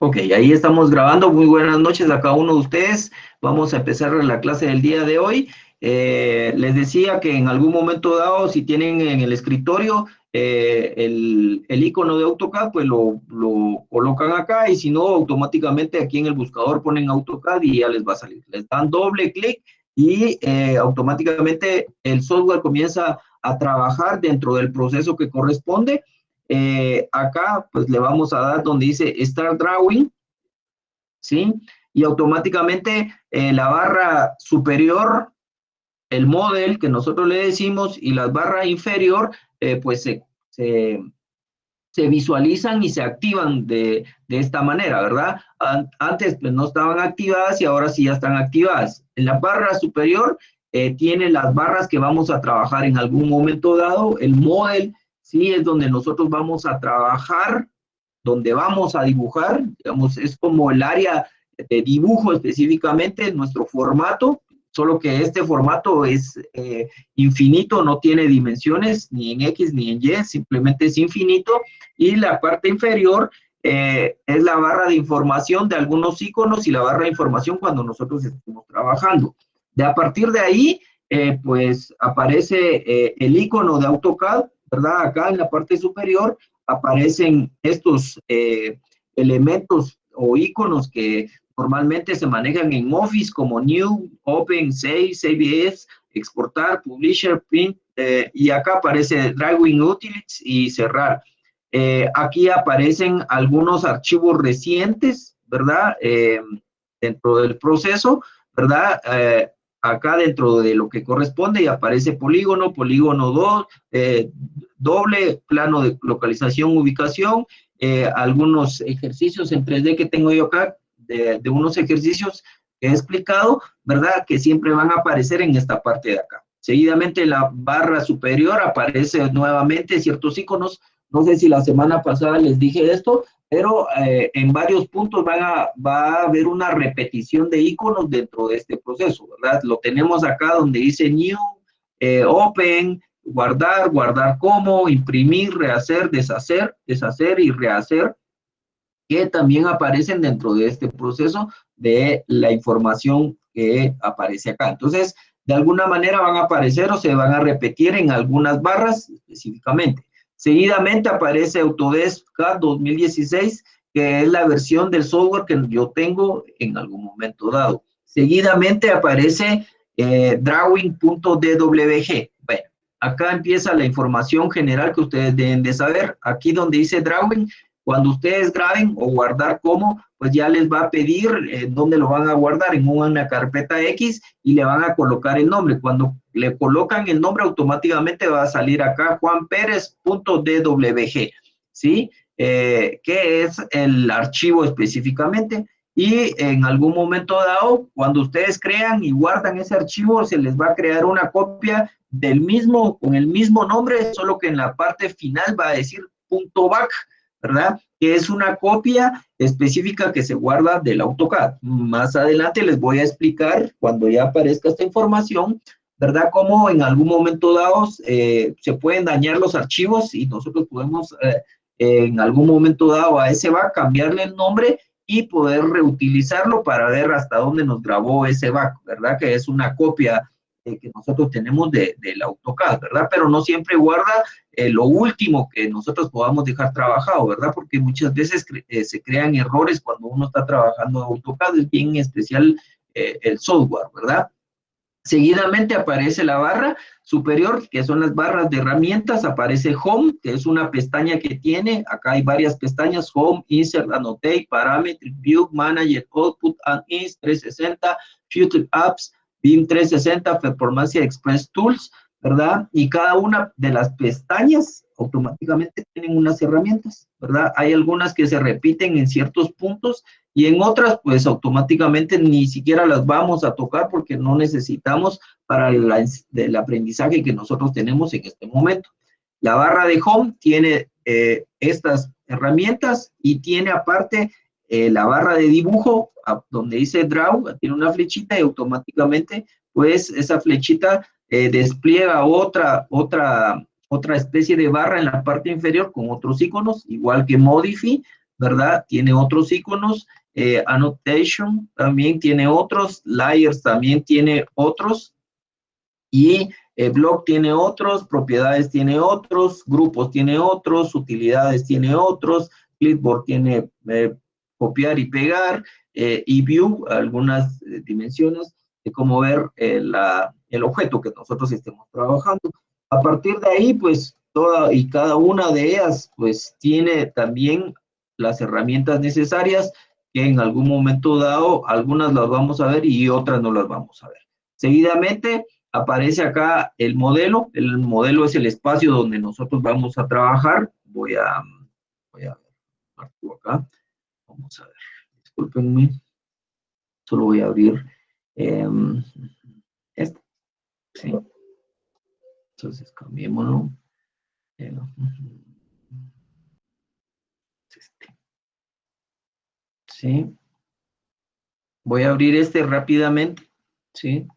Ok, ahí estamos grabando. Muy buenas noches a cada uno de ustedes. Vamos a empezar la clase del día de hoy. Les decía que en algún momento dado, si tienen en el escritorio el icono de AutoCAD, pues lo colocan acá, y si no, automáticamente aquí en el buscador ponen AutoCAD y ya les va a salir. Les dan doble clic y automáticamente el software comienza a trabajar dentro del proceso que corresponde. Acá pues le vamos a dar donde dice Start Drawing, ¿sí? Y automáticamente la barra superior, el model que nosotros le decimos, y la barra inferior, pues se, se visualizan y se activan de esta manera, ¿verdad? Antes pues no estaban activadas y ahora sí ya están activadas. En la barra superior tiene las barras que vamos a trabajar en algún momento dado. El model, sí, es donde nosotros vamos a trabajar, donde vamos a dibujar, digamos, es como el área de dibujo específicamente, nuestro formato, solo que este formato es infinito, no tiene dimensiones ni en X ni en Y, simplemente es infinito. Y la parte inferior es la barra de información de algunos iconos y la barra de información cuando nosotros estamos trabajando. De a partir de ahí, pues aparece el icono de AutoCAD, ¿verdad? Acá en la parte superior aparecen estos elementos o iconos que normalmente se manejan en Office como New, Open, Save, Save As, Exportar, Publisher, Print, y acá aparece Drawing Utilities y Cerrar. Aquí aparecen algunos archivos recientes, ¿verdad? Dentro del proceso, ¿verdad? Acá dentro de lo que corresponde y aparece polígono, polígono 2, doble, plano de localización, ubicación, algunos ejercicios en 3D que tengo yo acá, de unos ejercicios que he explicado, ¿verdad? Que siempre van a aparecer en esta parte de acá. Seguidamente en la barra superior aparece nuevamente ciertos iconos. No sé si la semana pasada les dije esto, pero en varios puntos va a haber una repetición de iconos dentro de este proceso, ¿verdad? Lo tenemos acá donde dice New, Open, guardar, guardar como, imprimir, rehacer, deshacer, deshacer y rehacer, que también aparecen dentro de este proceso de la información que aparece acá. Entonces, de alguna manera van a aparecer o se van a repetir en algunas barras específicamente. Seguidamente aparece Autodesk CAD 2016, que es la versión del software que yo tengo en algún momento dado. Seguidamente aparece drawing.dwg. Bueno, acá empieza la información general que ustedes deben de saber. Aquí donde dice drawing, cuando ustedes graben o guardar como, pues ya les va a pedir dónde lo van a guardar, en una carpeta X, y le van a colocar el nombre. Cuando le colocan el nombre, automáticamente va a salir acá juanperez.dwg, ¿sí? Que es el archivo específicamente. Y en algún momento dado, cuando ustedes crean y guardan ese archivo, se les va a crear una copia del mismo, con el mismo nombre, solo que en la parte final va a decir .back, ¿verdad? Que es una copia específica que se guarda del AutoCAD. Más adelante les voy a explicar, cuando ya aparezca esta información, ¿verdad? Cómo en algún momento dado se pueden dañar los archivos y nosotros podemos en algún momento dado a ese back cambiarle el nombre y poder reutilizarlo para ver hasta dónde nos grabó ese back, ¿verdad? Que es una copia que nosotros tenemos del AutoCAD, ¿verdad? Pero no siempre guarda lo último que nosotros podamos dejar trabajado, ¿verdad? Porque muchas veces se crean errores cuando uno está trabajando en AutoCAD, es bien especial el software, ¿verdad? Seguidamente aparece la barra superior, que son las barras de herramientas, aparece Home, que es una pestaña que tiene, acá hay varias pestañas, Home, Insert, Annotate, Parametric, View, Manager, Output, and Ins, 360, Future Apps, BIM 360, Performance Express Tools, ¿verdad? Y cada una de las pestañas automáticamente tienen unas herramientas, ¿verdad? Hay algunas que se repiten en ciertos puntos y en otras, pues automáticamente ni siquiera las vamos a tocar porque no necesitamos para el aprendizaje que nosotros tenemos en este momento. La barra de Home tiene estas herramientas y tiene aparte la barra de dibujo, donde dice Draw, tiene una flechita y automáticamente, pues esa flechita despliega otra especie de barra en la parte inferior con otros iconos, igual que Modify, ¿verdad? Tiene otros iconos, annotation también tiene otros, layers también tiene otros, y blog tiene otros, propiedades tiene otros, grupos tiene otros, utilidades tiene otros, clipboard tiene copiar y pegar, y view, algunas dimensiones de cómo ver el objeto que nosotros estemos trabajando. A partir de ahí, pues, toda y cada una de ellas, pues, tiene también las herramientas necesarias que en algún momento dado, algunas las vamos a ver y otras no las vamos a ver. Seguidamente, aparece acá el modelo es el espacio donde nosotros vamos a trabajar. Voy a ver acá, vamos a ver, discúlpenme, solo voy a abrir este, ¿sí? Entonces cambiémoslo. Este, ¿sí? Voy a abrir este rápidamente, ¿sí?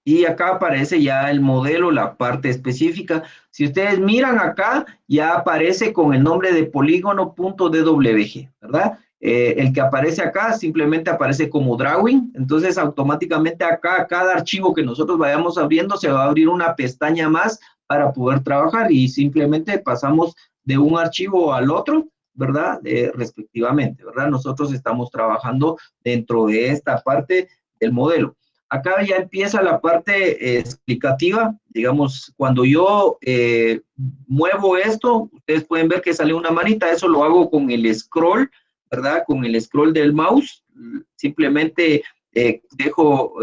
Y acá aparece ya el modelo, la parte específica. Si ustedes miran acá, ya aparece con el nombre de polígono.dwg, ¿verdad? El que aparece acá simplemente aparece como drawing, entonces automáticamente acá, cada archivo que nosotros vayamos abriendo, se va a abrir una pestaña más para poder trabajar y simplemente pasamos de un archivo al otro, ¿verdad? Respectivamente, ¿verdad? Nosotros estamos trabajando dentro de esta parte del modelo. Acá ya empieza la parte explicativa, digamos, cuando yo muevo esto, ustedes pueden ver que sale una manita, eso lo hago con el scroll, ¿verdad? Con el scroll del mouse, simplemente dejo,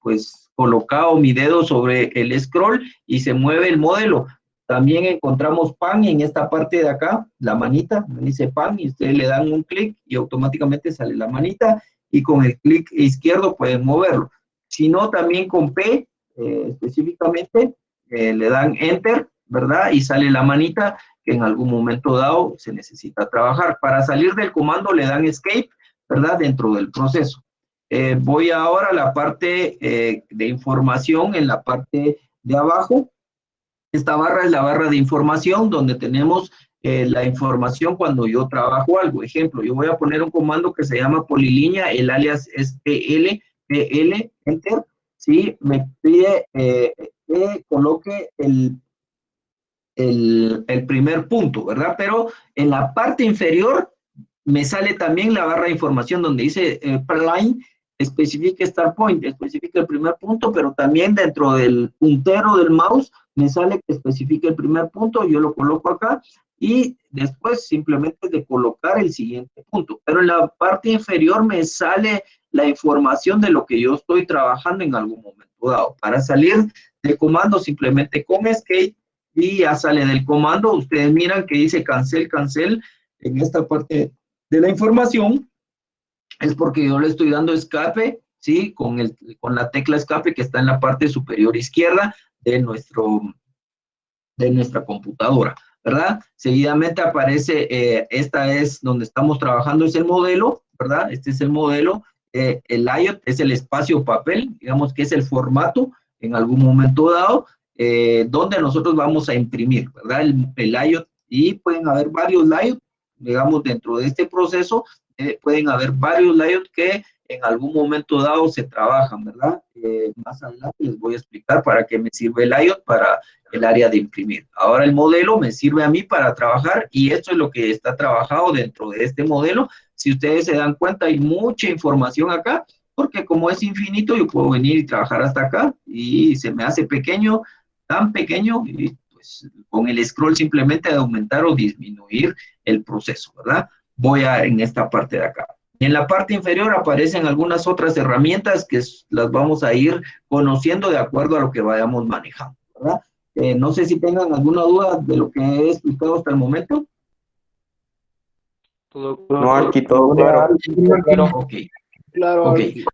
pues, colocado mi dedo sobre el scroll y se mueve el modelo. También encontramos pan en esta parte de acá, la manita, dice pan, y ustedes le dan un clic y automáticamente sale la manita, y con el clic izquierdo pueden moverlo. Si no, también con P, específicamente, le dan Enter, ¿verdad? Y sale la manita que en algún momento dado se necesita trabajar. Para salir del comando le dan Escape, ¿verdad? Dentro del proceso. Voy ahora a la parte de información, en la parte de abajo. Esta barra es la barra de información donde tenemos la información cuando yo trabajo algo. Ejemplo, yo voy a poner un comando que se llama polilínea, el alias es PL, enter, ¿sí? Me pide que coloque el primer punto, ¿verdad? Pero en la parte inferior me sale también la barra de información donde dice per line, especifica start point, especifica el primer punto, pero también dentro del puntero del mouse me sale que especifica el primer punto, yo lo coloco acá y después simplemente de colocar el siguiente punto. Pero en la parte inferior me sale la información de lo que yo estoy trabajando en algún momento dado. Para salir del comando simplemente con escape y ya sale del comando. Ustedes miran que dice cancel, cancel en esta parte de la información, es porque yo le estoy dando escape, ¿sí? Con la tecla escape que está en la parte superior izquierda de nuestra computadora, ¿verdad? Seguidamente aparece, esta es donde estamos trabajando, es el modelo, ¿verdad? Este es el modelo, el layout es el espacio papel, digamos que es el formato en algún momento dado, donde nosotros vamos a imprimir, ¿verdad? El layout, y pueden haber varios layouts, digamos, dentro de este proceso, pueden haber varios layouts que en algún momento dado se trabajan, ¿verdad? Más adelante les voy a explicar para qué me sirve el layout para el área de imprimir. Ahora el modelo me sirve a mí para trabajar y esto es lo que está trabajado dentro de este modelo. Si ustedes se dan cuenta, hay mucha información acá, porque como es infinito, yo puedo venir y trabajar hasta acá y se me hace pequeño, tan pequeño, y pues con el scroll simplemente de aumentar o disminuir el proceso, ¿verdad? Voy en esta parte de acá. En la parte inferior aparecen algunas otras herramientas que las vamos a ir conociendo de acuerdo a lo que vayamos manejando, ¿verdad? No sé si tengan alguna duda de lo que he explicado hasta el momento. No, aquí todo claro. Ok, Claro, ok. Arqui.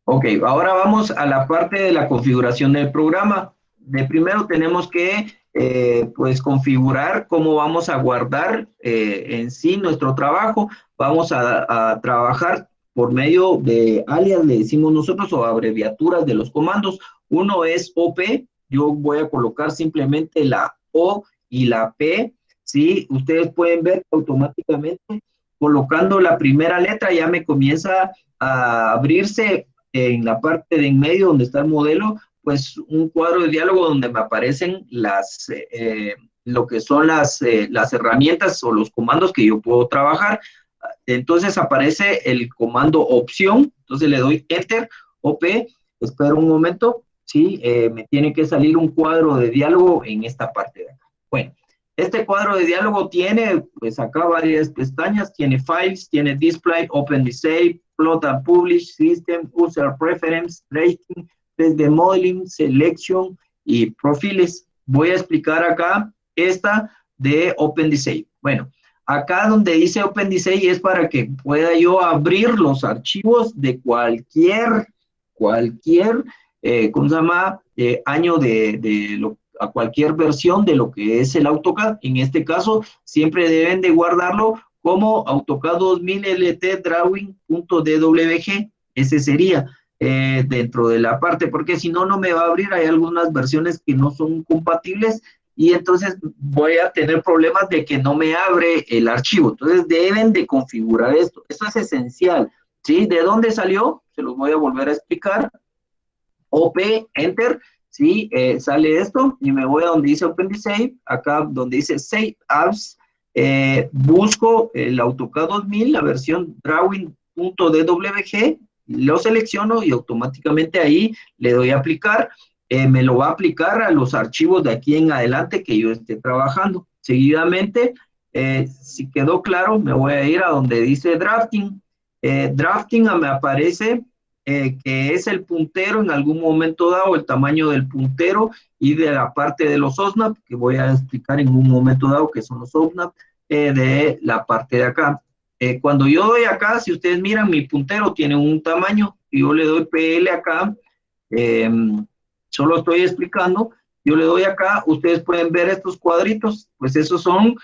Ok, ahora vamos a la parte de la configuración del programa. De primero tenemos que pues configurar cómo vamos a guardar en sí nuestro trabajo. Vamos a trabajar por medio de alias, le decimos nosotros, o abreviaturas de los comandos. Uno es OP, yo voy a colocar simplemente la O y la P ¿sí? Ustedes pueden ver que automáticamente colocando la primera letra ya me comienza a abrirse en la parte de en medio donde está el modelo, pues un cuadro de diálogo donde me aparecen lo que son las herramientas o los comandos que yo puedo trabajar. Entonces aparece el comando opción, entonces le doy enter, OP, espero un momento, ¿sí? Me tiene que salir un cuadro de diálogo en esta parte de acá. Bueno, este cuadro de diálogo tiene, pues acá varias pestañas, tiene Files, tiene Display, Open Display, Plot and Publish, System, User Preference, Tracking, Test de Modeling, Selection y Profiles. Voy a explicar acá esta de Open Display. Bueno, acá donde dice Open Display es para que pueda yo abrir los archivos de cualquier ¿cómo se llama? Año a cualquier versión de lo que es el AutoCAD. En este caso, siempre deben de guardarlo como AutoCAD 2000 LT Drawing.dwg. Ese sería dentro de la parte, porque si no, no me va a abrir. Hay algunas versiones que no son compatibles y entonces voy a tener problemas de que no me abre el archivo. Entonces deben de configurar esto. Esto es esencial, ¿sí? ¿De dónde salió? Se los voy a volver a explicar. OP, Enter, ¿sí? Sale esto y me voy a donde dice Open Save, acá donde dice Save Apps, busco el AutoCAD 2000, la versión Drawing.dwg, lo selecciono y automáticamente ahí le doy a aplicar. Me lo va a aplicar a los archivos de aquí en adelante que yo esté trabajando. Seguidamente, si quedó claro, me voy a ir a donde dice Drafting. Drafting me aparece que es el puntero en algún momento dado, el tamaño del puntero y de la parte de los OSNAP, que voy a explicar en un momento dado que son los OSNAP, de la parte de acá. Cuando yo doy acá, si ustedes miran, mi puntero tiene un tamaño, y yo le doy PL acá, eh, solo estoy explicando, yo le doy acá, ustedes pueden ver estos cuadritos, pues esos son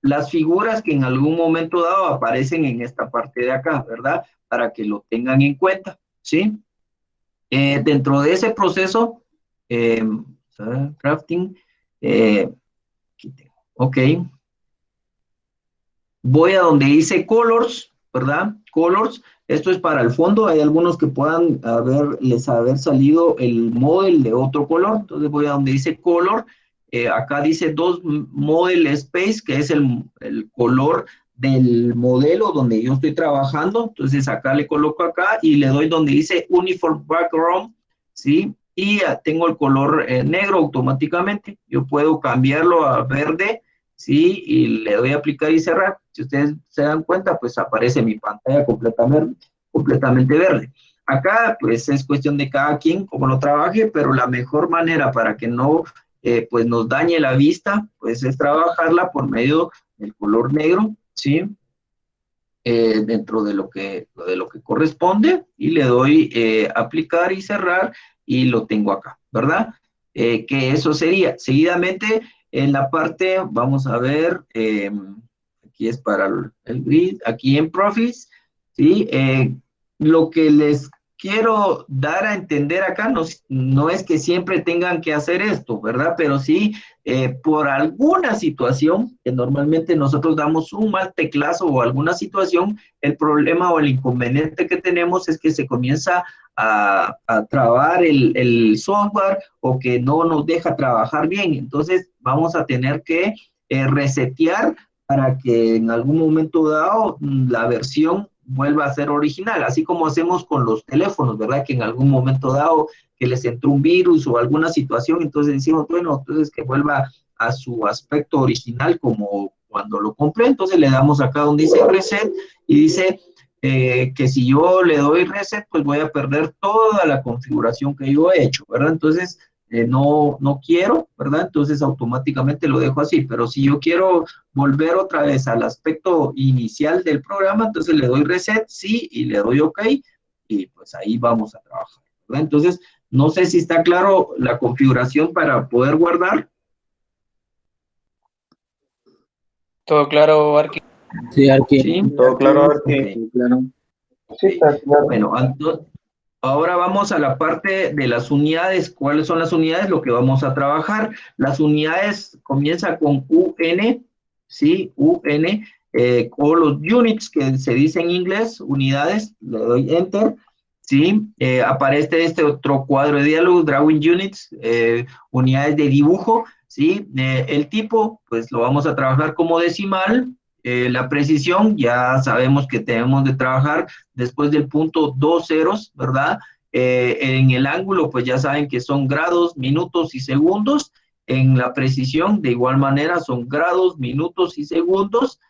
las figuras que en algún momento dado aparecen en esta parte de acá, ¿verdad? Para que lo tengan en cuenta, ¿sí? Dentro de ese proceso, crafting, aquí tengo, ok, voy a donde dice colors, ¿verdad? Colors, esto es para el fondo, hay algunos que puedan haber salido el model de otro color, entonces voy a donde dice color, acá dice dos model space, que es el color del modelo donde yo estoy trabajando, entonces acá le coloco acá y le doy donde dice uniform background, ¿sí? Y tengo el color negro automáticamente, yo puedo cambiarlo a verde, ¿sí? Y le doy a aplicar y cerrar. Si ustedes se dan cuenta, pues aparece mi pantalla completamente verde. Acá, pues es cuestión de cada quien cómo lo trabaje, pero la mejor manera para que no pues nos dañe la vista, pues es trabajarla por medio del color negro, ¿sí? Dentro de lo que corresponde y le doy aplicar y cerrar y lo tengo acá, ¿verdad? Que eso sería. Seguidamente, en la parte, vamos a ver, aquí es para el grid, aquí en Profits, ¿sí? Lo que les quiero dar a entender acá no es que siempre tengan que hacer esto, ¿verdad? Pero sí, por alguna situación, que normalmente nosotros damos un mal teclazo o alguna situación, el problema o el inconveniente que tenemos es que se comienza a trabar el software o que no nos deja trabajar bien. Entonces vamos a tener que resetear para que en algún momento dado la versión vuelva a ser original, así como hacemos con los teléfonos, ¿verdad? Que en algún momento dado que les entró un virus o alguna situación, entonces decimos, bueno, entonces que vuelva a su aspecto original como cuando lo compré, entonces le damos acá donde dice reset y dice que si yo le doy reset, pues voy a perder toda la configuración que yo he hecho, ¿verdad? Entonces, no quiero, ¿verdad? Entonces automáticamente lo dejo así, pero si yo quiero volver otra vez al aspecto inicial del programa, entonces le doy reset, sí, y le doy OK, y pues ahí vamos a trabajar, ¿verdad? Entonces, no sé si está claro la configuración para poder guardar. Todo claro, Arqui. Sí, Arqui. Sí, Todo claro, Arqui. okay. Claro. Sí, está claro. Bueno, Ahora vamos a la parte de las unidades. ¿Cuáles son las unidades? Lo que vamos a trabajar. Las unidades comienza con UN, ¿sí? UN, o los units, que se dice en inglés, unidades, le doy enter, ¿sí? Aparece este otro cuadro de diálogo, drawing units, unidades de dibujo, ¿sí? El tipo, pues lo vamos a trabajar como decimal. La precisión, ya sabemos que tenemos de trabajar después del punto 2 ceros, ¿verdad? En el ángulo, pues ya saben que son grados, minutos y segundos. En la precisión, de igual manera, son grados, minutos y segundos.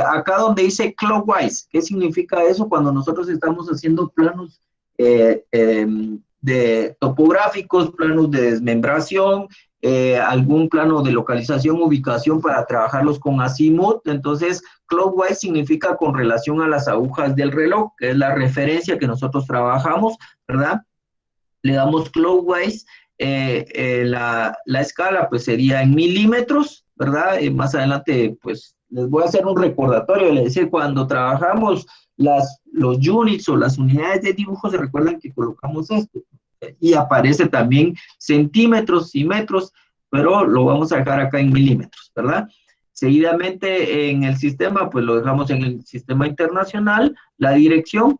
Acá donde dice clockwise, ¿qué significa eso? Cuando nosotros estamos haciendo planos de topográficos, planos de desmembración, algún plano de localización, ubicación para trabajarlos con azimut. Entonces, clockwise significa con relación a las agujas del reloj, que es la referencia que nosotros trabajamos, ¿verdad? Le damos clockwise, la escala pues sería en milímetros, ¿verdad? Más adelante pues les voy a hacer un recordatorio, es decir, cuando trabajamos los units o las unidades de dibujo, se recuerdan que colocamos esto, y aparece también centímetros y metros, pero lo vamos a dejar acá en milímetros, ¿verdad? Seguidamente en el sistema, pues lo dejamos en el sistema internacional. La dirección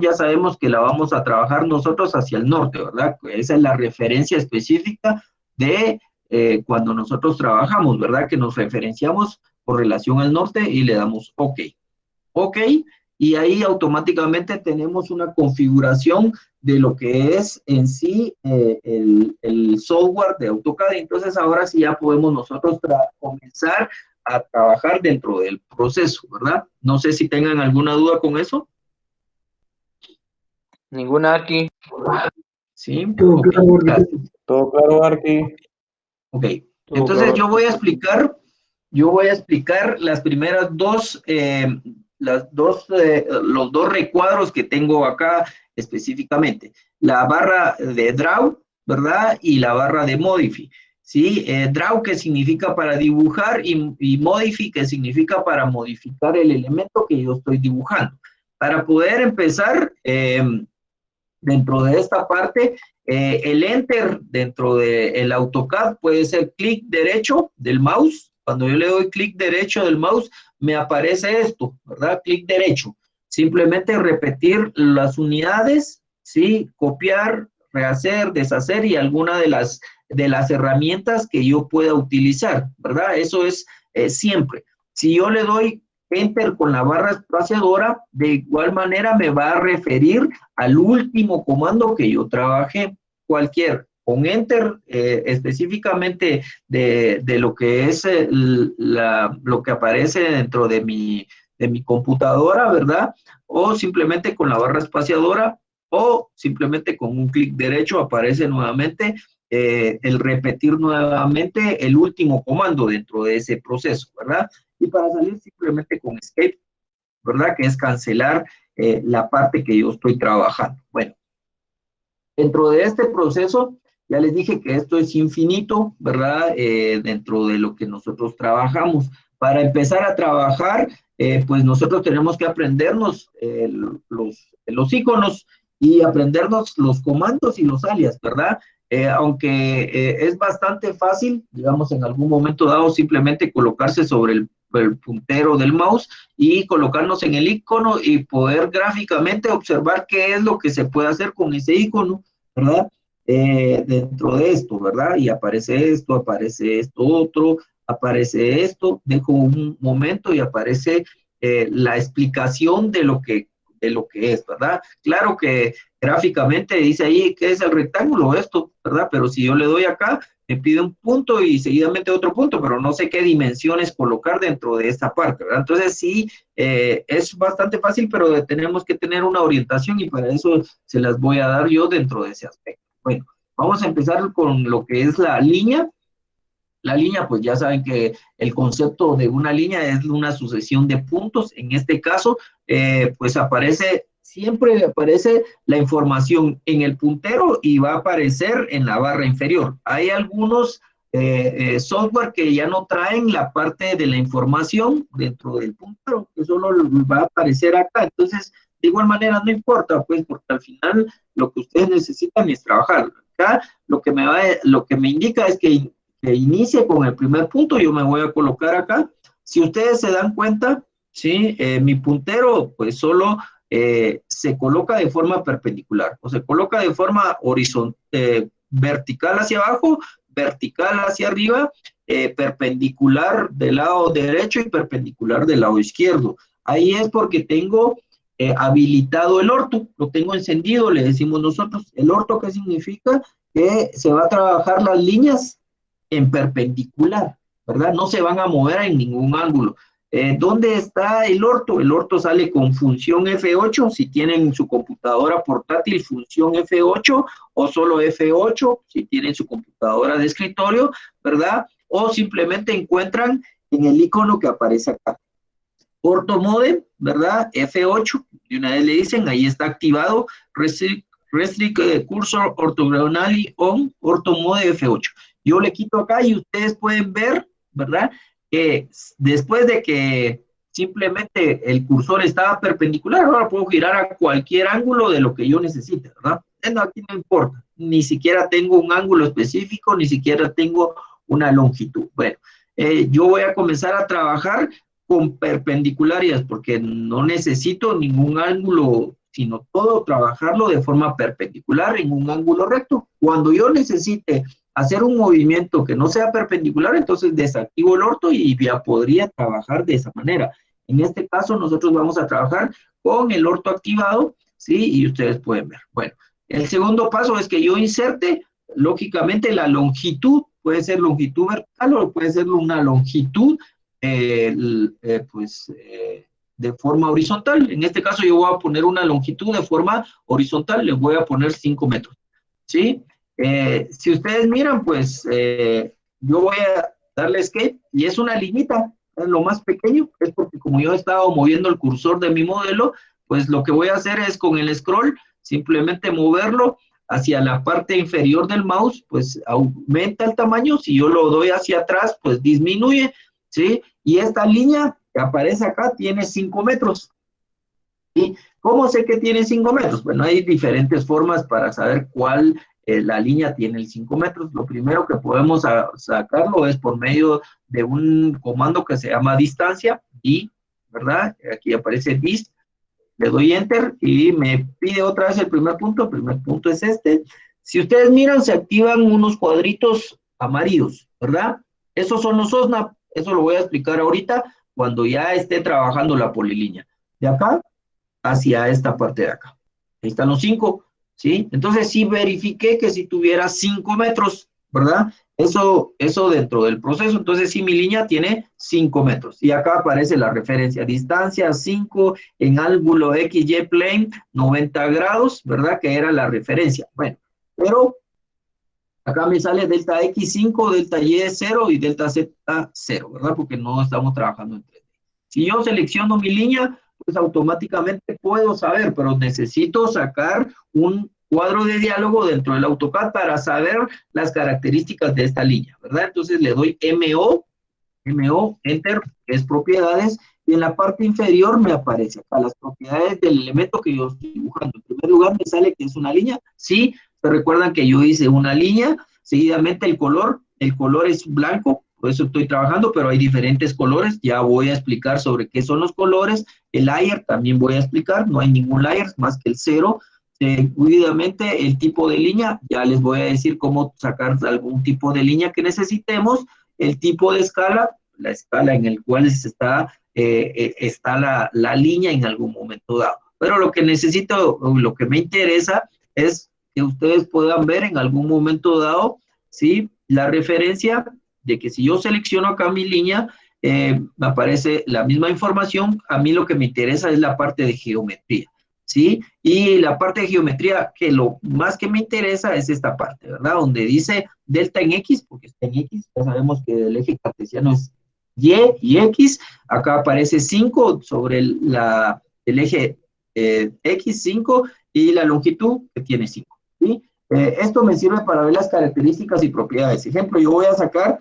ya sabemos que la vamos a trabajar nosotros hacia el norte, ¿verdad? Esa es la referencia específica de cuando nosotros trabajamos, ¿verdad? Que nos referenciamos por relación al norte y le damos OK. OK, y ahí automáticamente tenemos una configuración de lo que es en sí el software de AutoCAD. Entonces ahora sí ya podemos nosotros comenzar a trabajar dentro del proceso, ¿verdad? No sé si tengan alguna duda con eso. Ninguna aquí. Sí, ok, gracias. Todo claro, Arqui. Ok, entonces yo voy a explicar las primeras dos, los dos recuadros que tengo acá específicamente. La barra de draw, ¿verdad? Y la barra de modify. ¿Sí? Draw, que significa para dibujar, y modify, que significa para modificar el elemento que yo estoy dibujando. Para poder empezar, dentro de esta parte, el enter dentro del AutoCAD puede ser clic derecho del mouse. Cuando yo le doy clic derecho del mouse, me aparece esto, ¿verdad? Clic derecho. Simplemente repetir las unidades, ¿sí? Copiar, rehacer, deshacer y alguna de las herramientas que yo pueda utilizar, ¿verdad? Eso es siempre. Si yo le doy enter con la barra espaciadora, de igual manera me va a referir al último comando que yo trabajé. Cualquier, con enter específicamente de lo que es lo que aparece dentro de mi computadora, ¿verdad? O simplemente con la barra espaciadora, o simplemente con un clic derecho aparece nuevamente el repetir nuevamente el último comando dentro de ese proceso, ¿verdad? Y para salir simplemente con escape, ¿verdad? Que es cancelar la parte que yo estoy trabajando. Bueno, dentro de este proceso, ya les dije que esto es infinito, ¿verdad? Dentro de lo que nosotros trabajamos. Para empezar a trabajar, pues nosotros tenemos que aprendernos los iconos y aprendernos los comandos y los alias, ¿verdad? Aunque es bastante fácil, digamos, en algún momento dado, simplemente colocarse sobre el puntero del mouse y colocarnos en el icono y poder gráficamente observar qué es lo que se puede hacer con ese icono, ¿verdad? Dentro de esto, ¿verdad? Y aparece esto otro, aparece esto, dejo un momento y aparece la explicación de lo que es, ¿verdad? Claro que gráficamente dice ahí que es el rectángulo esto, ¿verdad? Pero si yo le doy acá, me pide un punto y seguidamente otro punto, pero no sé qué dimensiones colocar dentro de esta parte, ¿verdad? Entonces sí, es bastante fácil, pero tenemos que tener una orientación y para eso se las voy a dar yo dentro de ese aspecto. Bueno, vamos a empezar con lo que es la línea. La línea, pues ya saben que el concepto de una línea es una sucesión de puntos. En este caso, pues siempre aparece la información en el puntero y va a aparecer en la barra inferior. Hay algunos software que ya no traen la parte de la información dentro del puntero, que solo va a aparecer acá. Entonces, De igual manera no importa, pues, porque al final lo que ustedes necesitan es trabajar. Acá lo que me indica es que inicie con el primer punto. Yo me voy a colocar acá. Si ustedes se dan cuenta, ¿sí? Mi puntero, pues, solo se coloca de forma perpendicular, o se coloca de forma horizontal, vertical hacia abajo, vertical hacia arriba, perpendicular del lado derecho y perpendicular del lado izquierdo. Ahí es porque tengo habilitado el orto, lo tengo encendido, le decimos nosotros. ¿El orto qué significa? Que se va a trabajar las líneas en perpendicular, ¿verdad? No se van a mover en ningún ángulo. ¿Dónde está el orto? El orto sale con función F8, si tienen su computadora portátil, función F8, o solo F8, si tienen su computadora de escritorio, ¿verdad? O simplemente encuentran en el icono que aparece acá. Orto Mode, ¿verdad? F8, y una vez le dicen, ahí está activado, Restrict Cursor Orthogonally On, Orto Mode F8. Yo le quito acá y ustedes pueden ver, ¿verdad? Que después de que simplemente el cursor estaba perpendicular, ahora puedo girar a cualquier ángulo de lo que yo necesite, ¿verdad? No, aquí no importa, ni siquiera tengo un ángulo específico, ni siquiera tengo una longitud. Bueno, yo voy a comenzar a trabajar con perpendicularidades, porque no necesito ningún ángulo, sino todo trabajarlo de forma perpendicular en un ángulo recto. Cuando yo necesite hacer un movimiento que no sea perpendicular, entonces desactivo el orto y ya podría trabajar de esa manera. En este caso, nosotros vamos a trabajar con el orto activado, ¿sí? Y ustedes pueden ver. Bueno, el segundo paso es que yo inserte, lógicamente, la longitud, puede ser longitud vertical o puede ser una longitud de forma horizontal. En este caso yo voy a poner una longitud de forma horizontal, le voy a poner 5 metros, ¿sí? Si ustedes miran, pues yo voy a darle escape y es una liñita, es lo más pequeño, es porque como yo he estado moviendo el cursor de mi modelo, pues lo que voy a hacer es con el scroll, simplemente moverlo hacia la parte inferior del mouse, pues aumenta el tamaño, si yo lo doy hacia atrás, pues disminuye, ¿sí? Y esta línea que aparece acá tiene 5 metros. ¿Y cómo sé que tiene 5 metros? Bueno, hay diferentes formas para saber cuál la línea tiene el 5 metros. Lo primero que podemos sacarlo es por medio de un comando que se llama distancia, y, ¿verdad? Aquí aparece dist, le doy enter y me pide otra vez el primer punto. El primer punto es este. Si ustedes miran, se activan unos cuadritos amarillos, ¿verdad? Esos son los OSNAP. Eso lo voy a explicar ahorita cuando ya esté trabajando la polilínea. De acá hacia esta parte de acá. Ahí están los 5, ¿sí? Entonces sí verifiqué que si tuviera 5 metros, ¿verdad? Eso dentro del proceso, entonces sí mi línea tiene 5 metros. Y acá aparece la referencia, distancia 5 en ángulo XY plane, 90 grados, ¿verdad? Que era la referencia. Bueno, pero acá me sale delta X5, delta Y 0 y delta Z 0, ¿verdad? Porque no estamos trabajando en 3D. Si yo selecciono mi línea, pues automáticamente puedo saber, pero necesito sacar un cuadro de diálogo dentro del AutoCAD para saber las características de esta línea, ¿verdad? Entonces le doy MO, Enter, que es propiedades, y en la parte inferior me aparece acá las propiedades del elemento que yo estoy dibujando. En primer lugar me sale que es una línea, sí, se recuerdan que yo hice una línea, seguidamente el color es blanco, por eso estoy trabajando, pero hay diferentes colores, ya voy a explicar sobre qué son los colores. El layer también voy a explicar, no hay ningún layer más que el 0. Seguidamente el tipo de línea, ya les voy a decir cómo sacar algún tipo de línea que necesitemos. El tipo de escala, la escala en el cual está la línea en algún momento dado. Pero lo que necesito, lo que me interesa es que ustedes puedan ver en algún momento dado, ¿sí? La referencia de que si yo selecciono acá mi línea, me aparece la misma información. A mí lo que me interesa es la parte de geometría, ¿sí? Y la parte de geometría, que lo más que me interesa es esta parte, ¿verdad? Donde dice delta en X, porque está en X, ya sabemos que el eje cartesiano es Y X, acá aparece 5 sobre el eje X5 y la longitud que tiene 5, ¿sí? Esto me sirve para ver las características y propiedades. Ejemplo, yo voy a sacar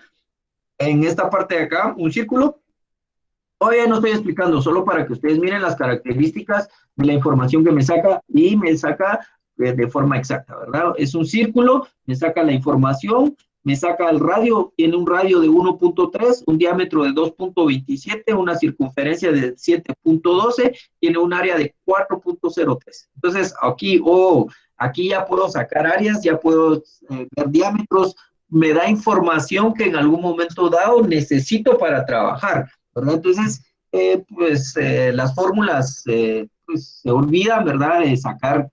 en esta parte de acá un círculo, Todavía no estoy explicando, solo para que ustedes miren las características de la información que me saca y me saca de forma exacta, ¿verdad? Es un círculo, me saca la información, me saca el radio, tiene un radio de 1.3, un diámetro de 2.27, una circunferencia de 7.12, tiene un área de 4.03. Entonces, aquí ya puedo sacar áreas, ya puedo ver diámetros, me da información que en algún momento dado necesito para trabajar, ¿verdad? Entonces, las fórmulas pues, se olvidan, ¿verdad? De sacar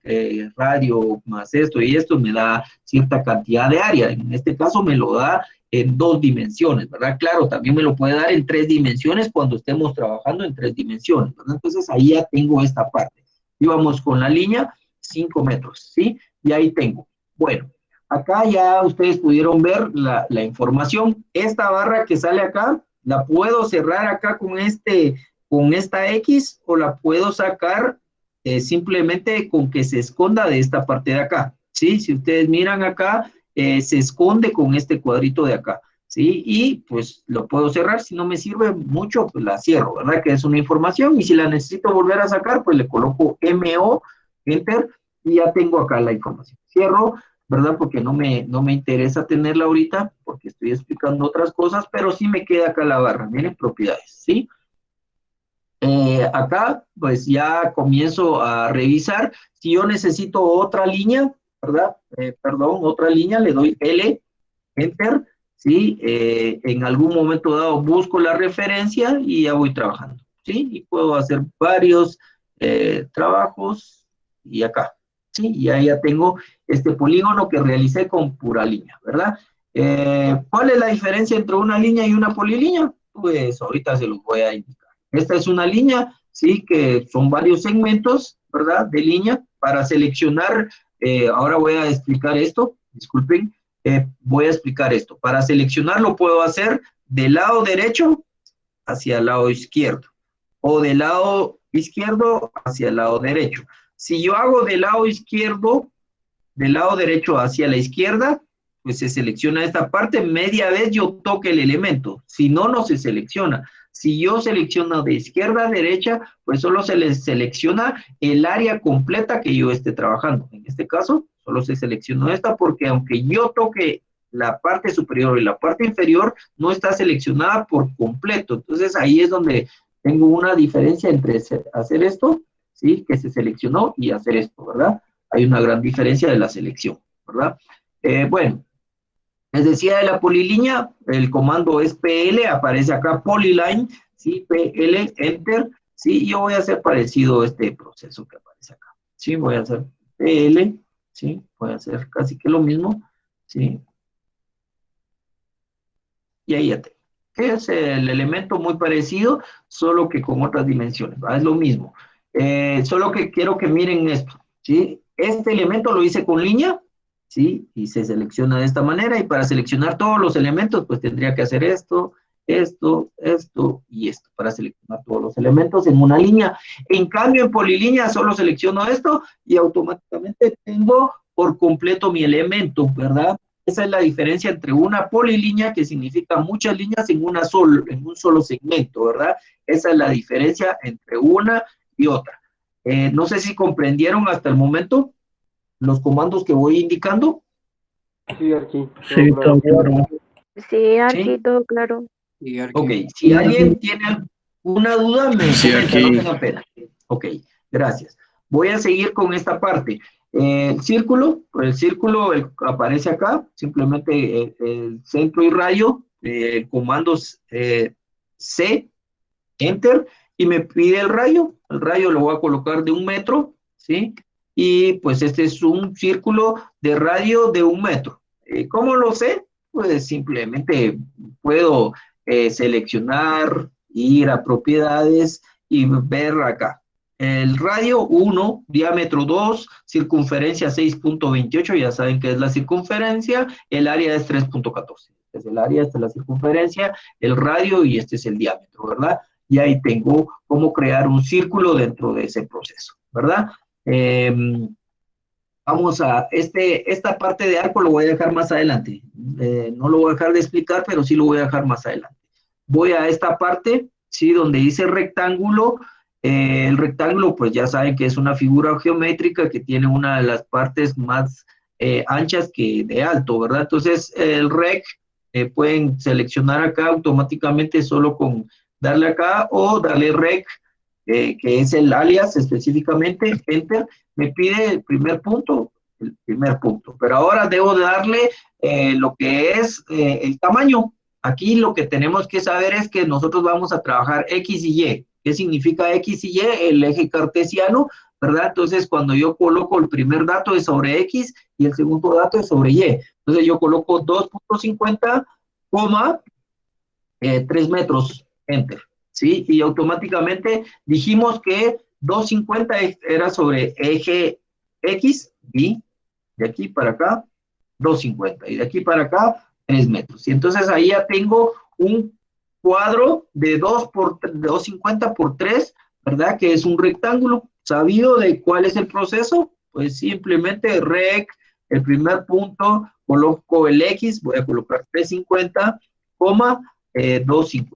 radio más esto y esto me da cierta cantidad de área. En este caso me lo da en 2 dimensiones, ¿verdad? Claro, también me lo puede dar en 3 dimensiones cuando estemos trabajando en 3 dimensiones, ¿verdad? Entonces ahí ya tengo esta parte. Íbamos con la línea 5 metros, ¿sí? Y ahí tengo. Bueno, acá ya ustedes pudieron ver la información. Esta barra que sale acá, la puedo cerrar acá con esta X o la puedo sacar simplemente con que se esconda de esta parte de acá, ¿sí? Si ustedes miran acá, se esconde con este cuadrito de acá, ¿sí? Y pues lo puedo cerrar, si no me sirve mucho, pues la cierro, ¿verdad? Que es una información y si la necesito volver a sacar, pues le coloco MO, Enter, y ya tengo acá la información. Cierro, ¿verdad? Porque no me interesa tenerla ahorita, porque estoy explicando otras cosas, pero sí me queda acá la barra, miren, propiedades, ¿sí? Acá, pues ya comienzo a revisar. Si yo necesito otra línea, ¿verdad? Perdón, otra línea, le doy L, Enter, ¿sí? En algún momento dado busco la referencia y ya voy trabajando, ¿sí? Y puedo hacer varios trabajos y acá, ¿sí? Y ahí ya tengo este polígono que realicé con pura línea, ¿verdad? ¿Cuál es la diferencia entre una línea y una polilínea? Pues ahorita se los voy a indicar. Esta es una línea, ¿sí? Que son varios segmentos, ¿verdad? De línea para seleccionar, ahora voy a explicar esto, disculpen, voy a explicar esto. Para seleccionarlo puedo hacer del lado derecho hacia el lado izquierdo o del lado izquierdo hacia el lado derecho. Si yo hago del lado derecho hacia la izquierda, pues se selecciona esta parte, media vez yo toque el elemento, si no, no se selecciona. Si yo selecciono de izquierda a derecha, pues solo se les selecciona el área completa que yo esté trabajando. En este caso, solo se seleccionó esta porque aunque yo toque la parte superior y la parte inferior, no está seleccionada por completo. Entonces ahí es donde tengo una diferencia entre hacer esto, ¿sí? Que se seleccionó y hacer esto, ¿verdad? Hay una gran diferencia de la selección, ¿verdad? Bueno, les decía de la polilínea, el comando es PL, aparece acá polyline, ¿sí? PL, enter, ¿sí? Yo voy a hacer parecido a este proceso que aparece acá, ¿sí? Voy a hacer PL, ¿sí? Voy a hacer casi que lo mismo, ¿sí? Y ahí ya tengo. Es el elemento muy parecido, solo que con otras dimensiones, ¿verdad? Es lo mismo. Solo que quiero que miren esto, ¿sí? Este elemento lo hice con línea, ¿sí? Y se selecciona de esta manera, y para seleccionar todos los elementos, pues tendría que hacer esto, esto y esto, para seleccionar todos los elementos en una línea. En cambio, en polilínea solo selecciono esto, y automáticamente tengo por completo mi elemento, ¿verdad? Esa es la diferencia entre una polilínea, que significa muchas líneas en un solo segmento, ¿verdad? Esa es la diferencia entre una y otra. No sé si comprendieron hasta el momento los comandos que voy indicando. Sí, aquí. Sí, todo claro. Sí, aquí ¿Sí? todo claro. Ok, si alguien tiene alguna duda, me Sí, comenta, aquí. no tengan pena. Ok, gracias. Voy a seguir con esta parte. El círculo aparece acá, simplemente el centro y rayo, comandos C, Enter, y me pide el rayo lo voy a colocar de 1 metro, ¿sí? Y pues este es un círculo de radio de 1 metro. ¿Cómo lo sé? Pues simplemente puedo seleccionar, ir a propiedades y ver acá. El radio 1, diámetro 2, circunferencia 6.28, ya saben que es la circunferencia, el área es 3.14. Este es el área, esta es la circunferencia, el radio y este es el diámetro, ¿verdad? Y ahí tengo cómo crear un círculo dentro de ese proceso, ¿verdad? Vamos a, esta parte de arco lo voy a dejar más adelante. No lo voy a dejar de explicar, pero sí lo voy a dejar más adelante. Voy a esta parte, ¿sí? Donde dice rectángulo, el rectángulo pues ya saben que es una figura geométrica que tiene una de las partes más anchas que de alto, ¿verdad? Entonces el rec pueden seleccionar acá automáticamente solo con darle acá o darle rec, que es el alias específicamente, enter, me pide el primer punto, pero ahora debo darle lo que es el tamaño. Aquí lo que tenemos que saber es que nosotros vamos a trabajar X y Y. ¿Qué significa X y Y? El eje cartesiano, ¿verdad? Entonces, cuando yo coloco el primer dato es sobre X y el segundo dato es sobre Y. Entonces, yo coloco 2.50, 3 metros, enter, ¿sí? Y automáticamente dijimos que 250 era sobre eje X y de aquí para acá 250 y de aquí para acá 3 metros. Y entonces ahí ya tengo un cuadro de 250 por 3, ¿verdad? Que es un rectángulo. ¿Sabido de cuál es el proceso? Pues simplemente rec, el primer punto, coloco el X, voy a colocar 350, 250.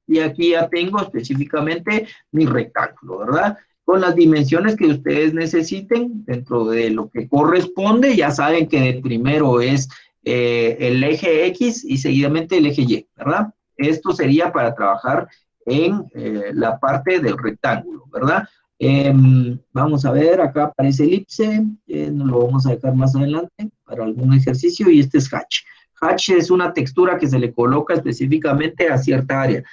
Y aquí ya tengo específicamente mi rectángulo, ¿verdad? Con las dimensiones que ustedes necesiten dentro de lo que corresponde. Ya saben que de primero es el eje X y seguidamente el eje Y, ¿verdad? Esto sería para trabajar en la parte del rectángulo, ¿verdad? Vamos a ver, acá aparece elipse, nos lo vamos a dejar más adelante para algún ejercicio, y este es hatch. Hatch es una textura que se le coloca específicamente a cierta área.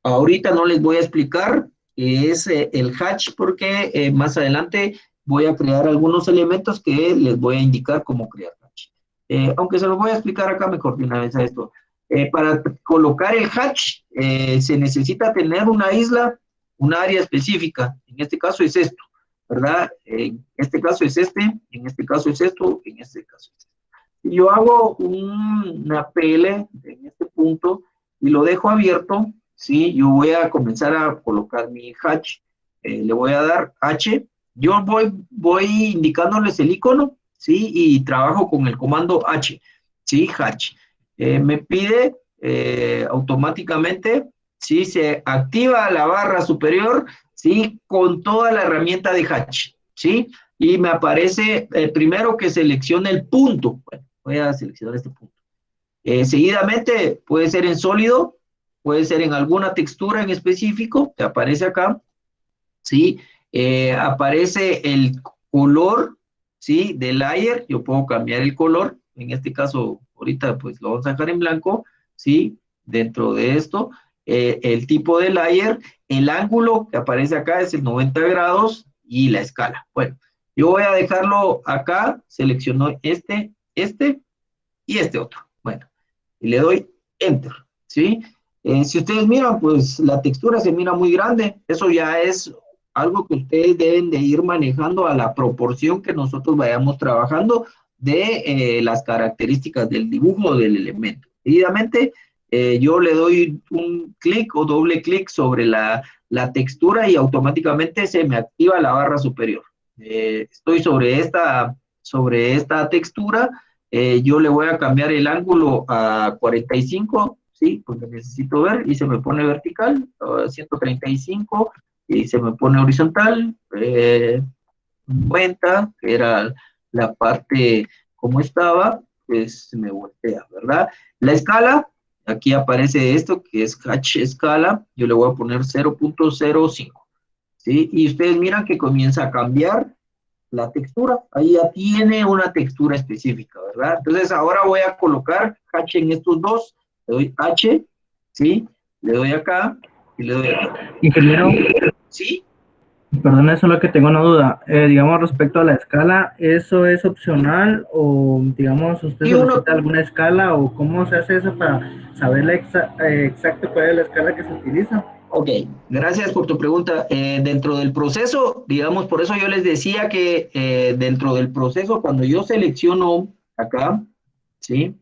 Ahorita no les voy a explicar qué es el hatch porque más adelante voy a crear algunos elementos que les voy a indicar cómo crear hatch. Aunque se los voy a explicar acá mejor de una vez a esto. Para colocar el hatch se necesita tener una isla, un área específica. En este caso es esto, ¿verdad? En este caso es este, en este caso es esto, en este caso es esto. Si yo hago una PL en este punto y lo dejo abierto, ¿sí? Yo voy a comenzar a colocar mi hatch, le voy a dar H, yo voy indicándoles el icono, ¿sí? Y trabajo con el comando H, ¿sí? Hatch. Me pide automáticamente, ¿sí? Se activa la barra superior, ¿sí? Con toda la herramienta de hatch, ¿sí? Y me aparece primero que seleccione el punto. Bueno, voy a seleccionar este punto. Seguidamente puede ser en sólido, puede ser en alguna textura en específico, que aparece acá, ¿sí? Aparece el color, ¿sí? Del layer, yo puedo cambiar el color, en este caso, ahorita pues lo vamos a dejar en blanco, ¿sí? Dentro de esto, el tipo de layer, el ángulo que aparece acá es el 90 grados y la escala. Bueno, yo voy a dejarlo acá, selecciono este y este otro. Bueno, y le doy Enter, ¿sí? Si ustedes miran, pues la textura se mira muy grande. Eso ya es algo que ustedes deben de ir manejando a la proporción que nosotros vayamos trabajando de las características del dibujo del elemento. Seguidamente, yo le doy un clic o doble clic sobre la textura y automáticamente se me activa la barra superior. Estoy sobre esta textura. Yo le voy a cambiar el ángulo a 45, ¿sí? Porque necesito ver y se me pone vertical, 135 y se me pone horizontal, 50, que era la parte como estaba, pues se me voltea, ¿verdad? La escala, aquí aparece esto que es hatch escala, yo le voy a poner 0.05, ¿sí? Y ustedes miran que comienza a cambiar la textura, ahí ya tiene una textura específica, ¿verdad? Entonces ahora voy a colocar H en estos dos, le doy H, ¿sí? Le doy acá y le doy acá. Ingeniero, ¿Sí? perdona, solo que tengo una duda. Digamos, respecto a la escala, ¿eso es opcional o, digamos, usted solicita alguna escala o cómo se hace eso para saber exacto cuál es la escala que se utiliza? Ok, gracias por tu pregunta. Dentro del proceso, digamos, por eso yo les decía que dentro del proceso, cuando yo selecciono acá, ¿sí?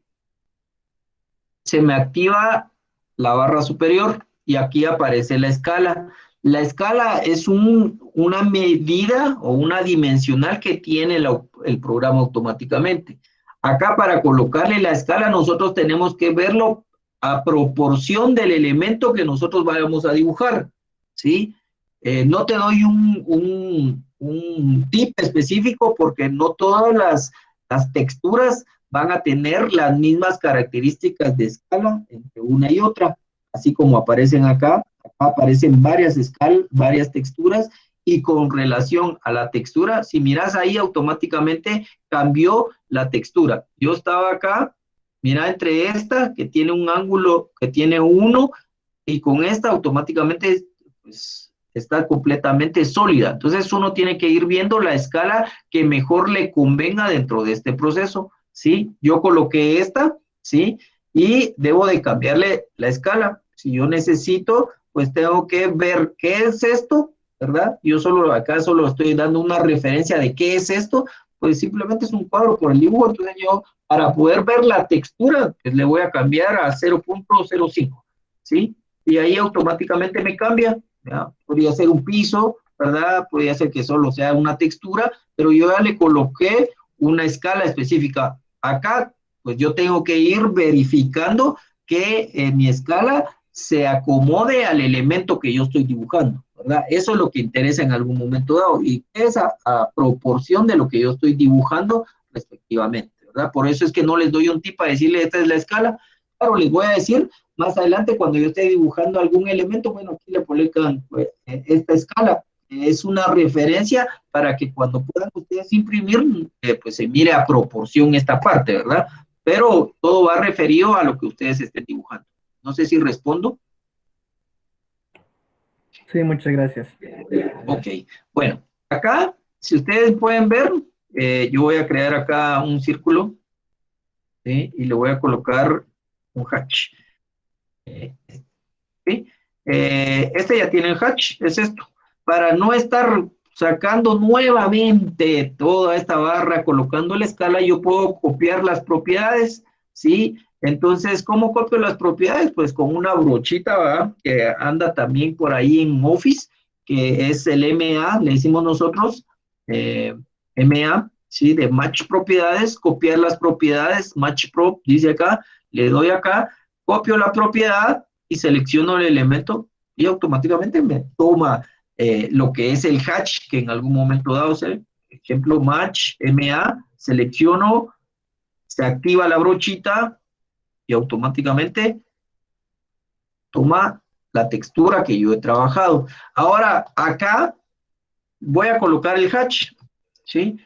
Se me activa la barra superior y aquí aparece la escala. La escala es una medida o una dimensional que tiene el programa automáticamente. Acá para colocarle la escala nosotros tenemos que verlo a proporción del elemento que nosotros vayamos a dibujar, ¿sí? No te doy un tip específico porque no todas las texturas van a tener las mismas características de escala entre una y otra, así como aparecen acá aparecen varias escalas, varias texturas, y con relación a la textura, si miras ahí, automáticamente cambió la textura. Yo estaba acá, mira, entre esta, que tiene un ángulo, que tiene 1, y con esta automáticamente pues, está completamente sólida. Entonces uno tiene que ir viendo la escala que mejor le convenga dentro de este proceso, ¿sí? Yo coloqué esta, ¿sí? Y debo de cambiarle la escala. Si yo necesito, pues tengo que ver qué es esto, ¿verdad? Yo acá solo estoy dando una referencia de qué es esto, pues simplemente es un cuadro por el dibujo. Entonces yo, para poder ver la textura, pues le voy a cambiar a 0.05, ¿sí? Y ahí automáticamente me cambia, ¿ya? Podría ser un piso, ¿verdad? Podría ser que solo sea una textura, pero yo ya le coloqué una escala específica. Acá, pues yo tengo que ir verificando que mi escala se acomode al elemento que yo estoy dibujando, ¿verdad? Eso es lo que interesa en algún momento dado, y es a proporción de lo que yo estoy dibujando respectivamente, ¿verdad? Por eso es que no les doy un tip a decirle esta es la escala. Claro, les voy a decir más adelante cuando yo esté dibujando algún elemento, bueno, aquí le colocan pues, esta escala. Es una referencia para que cuando puedan ustedes imprimir, pues se mire a proporción esta parte, ¿verdad? Pero todo va referido a lo que ustedes estén dibujando. No sé si respondo. Sí, muchas gracias. Ok, bueno, acá, si ustedes pueden ver, yo voy a crear acá un círculo, ¿sí? Y le voy a colocar un hatch. ¿Sí? Este ya tiene el hatch, es esto. Para no estar sacando nuevamente toda esta barra, colocando la escala, yo puedo copiar las propiedades, ¿sí? Entonces, ¿cómo copio las propiedades? Pues con una brochita, ¿verdad? Que anda también por ahí en Office, que es el MA, le decimos nosotros, MA, ¿sí? De Match Propiedades, copiar las propiedades, Match Prop, dice acá, le doy acá, copio la propiedad, y selecciono el elemento y automáticamente me toma lo que es el hatch que en algún momento dado, ejemplo, match, MA, selecciono, se activa la brochita y automáticamente toma la textura que yo he trabajado. Ahora, acá voy a colocar el hatch, ¿sí?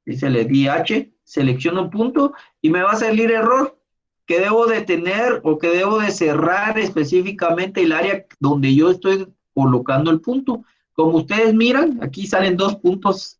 Dice le di H, selecciono un punto y me va a salir error, que debo de tener o que debo de cerrar específicamente el área donde yo estoy colocando el punto. Como ustedes miran, aquí salen dos puntos,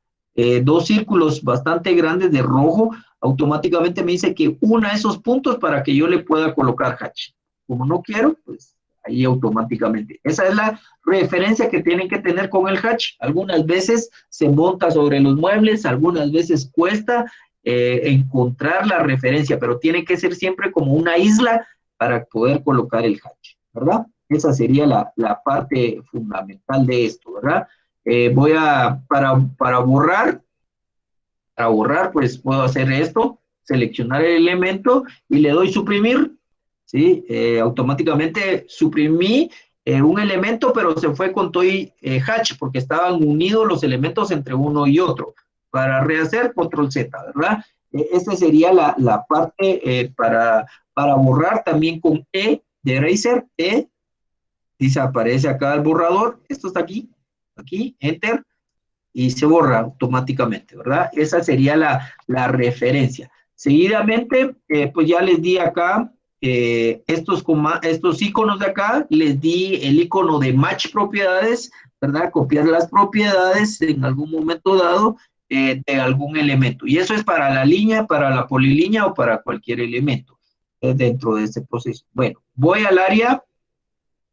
dos círculos bastante grandes de rojo. Automáticamente me dice que una de esos puntos para que yo le pueda colocar hatch. Como no quiero, pues ahí automáticamente. Esa es la referencia que tienen que tener con el hatch. Algunas veces se monta sobre los muebles, algunas veces cuesta encontrar la referencia, pero tiene que ser siempre como una isla para poder colocar el hatch, ¿verdad? Esa sería la parte fundamental de esto, ¿verdad? Voy a, para borrar, pues puedo hacer esto, seleccionar el elemento y le doy suprimir, ¿sí? Automáticamente suprimí un elemento, pero se fue con todo hatch, porque estaban unidos los elementos entre uno y otro. Para rehacer, control Z, ¿verdad? Esta sería la parte para borrar también con E de Eraser, dice, aparece acá el borrador, esto está aquí, Enter, y se borra automáticamente, ¿verdad? Esa sería la referencia. Seguidamente, pues ya les di acá estos iconos de acá, les di el icono de match propiedades, ¿verdad? Copiar las propiedades en algún momento dado de algún elemento. Y eso es para la línea, para la polilínea o para cualquier elemento dentro de este proceso. Bueno, voy al área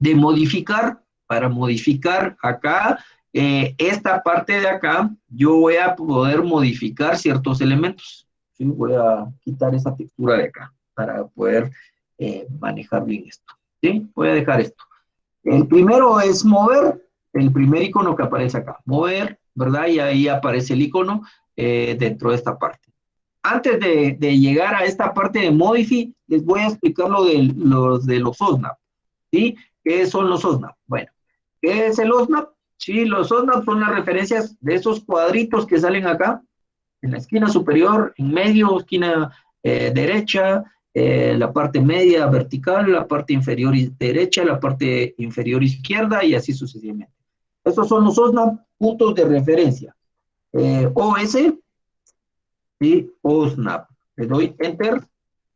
de modificar. Para modificar acá, esta parte de acá, yo voy a poder modificar ciertos elementos. ¿Sí? Voy a quitar esa textura de acá para poder manejar bien esto. ¿Sí? Voy a dejar esto. El primero es mover, el primer icono que aparece acá. Mover, ¿verdad? Y ahí aparece el icono dentro de esta parte. antes de llegar a esta parte de Modify, les voy a explicar lo de los OSNAP, ¿sí? ¿Qué son los OSNAP? Bueno, ¿qué es el OSNAP? Sí, los OSNAP son las referencias de esos cuadritos que salen acá, en la esquina superior, en medio, esquina derecha, la parte media vertical, la parte inferior derecha, la parte inferior izquierda y así sucesivamente. Estos son los OSNAP, puntos de referencia. OS, ¿sí? OSNAP. Le doy Enter,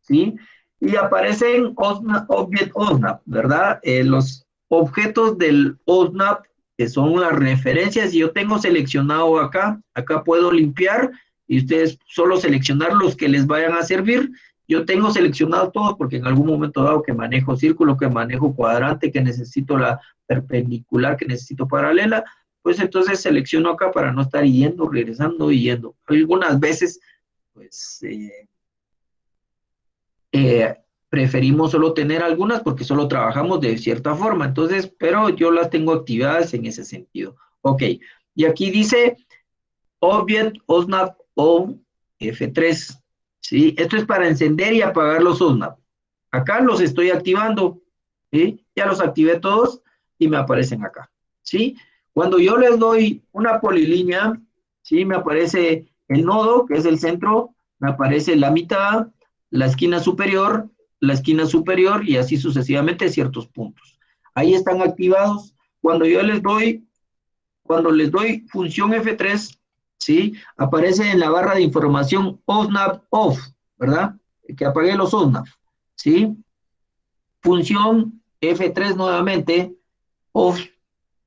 ¿sí? Y aparecen OSNAP, Object OSNAP, ¿verdad? Los objetos del OSNAP, que son las referencias, y yo tengo seleccionado acá puedo limpiar, y ustedes solo seleccionar los que les vayan a servir. Yo tengo seleccionado todos, porque en algún momento dado que manejo círculo, que manejo cuadrante, que necesito la perpendicular, que necesito paralela, pues entonces selecciono acá para no estar yendo, regresando y yendo. Algunas veces pues preferimos solo tener algunas porque solo trabajamos de cierta forma, entonces, pero yo las tengo activadas en ese sentido. Ok, y aquí dice Object OSNAP on F3, ¿sí? Esto es para encender y apagar los OSNAP. Acá los estoy activando, ¿sí? Ya los activé todos y me aparecen acá, ¿sí? Cuando yo les doy una polilínea, ¿sí? Me aparece el nodo, que es el centro, me aparece la mitad, la esquina superior y así sucesivamente ciertos puntos. Ahí están activados. Cuando les doy función F3, ¿sí? Aparece en la barra de información OSNAP off, ¿verdad? Que apague los OSNAP, ¿sí? Función F3 nuevamente, off,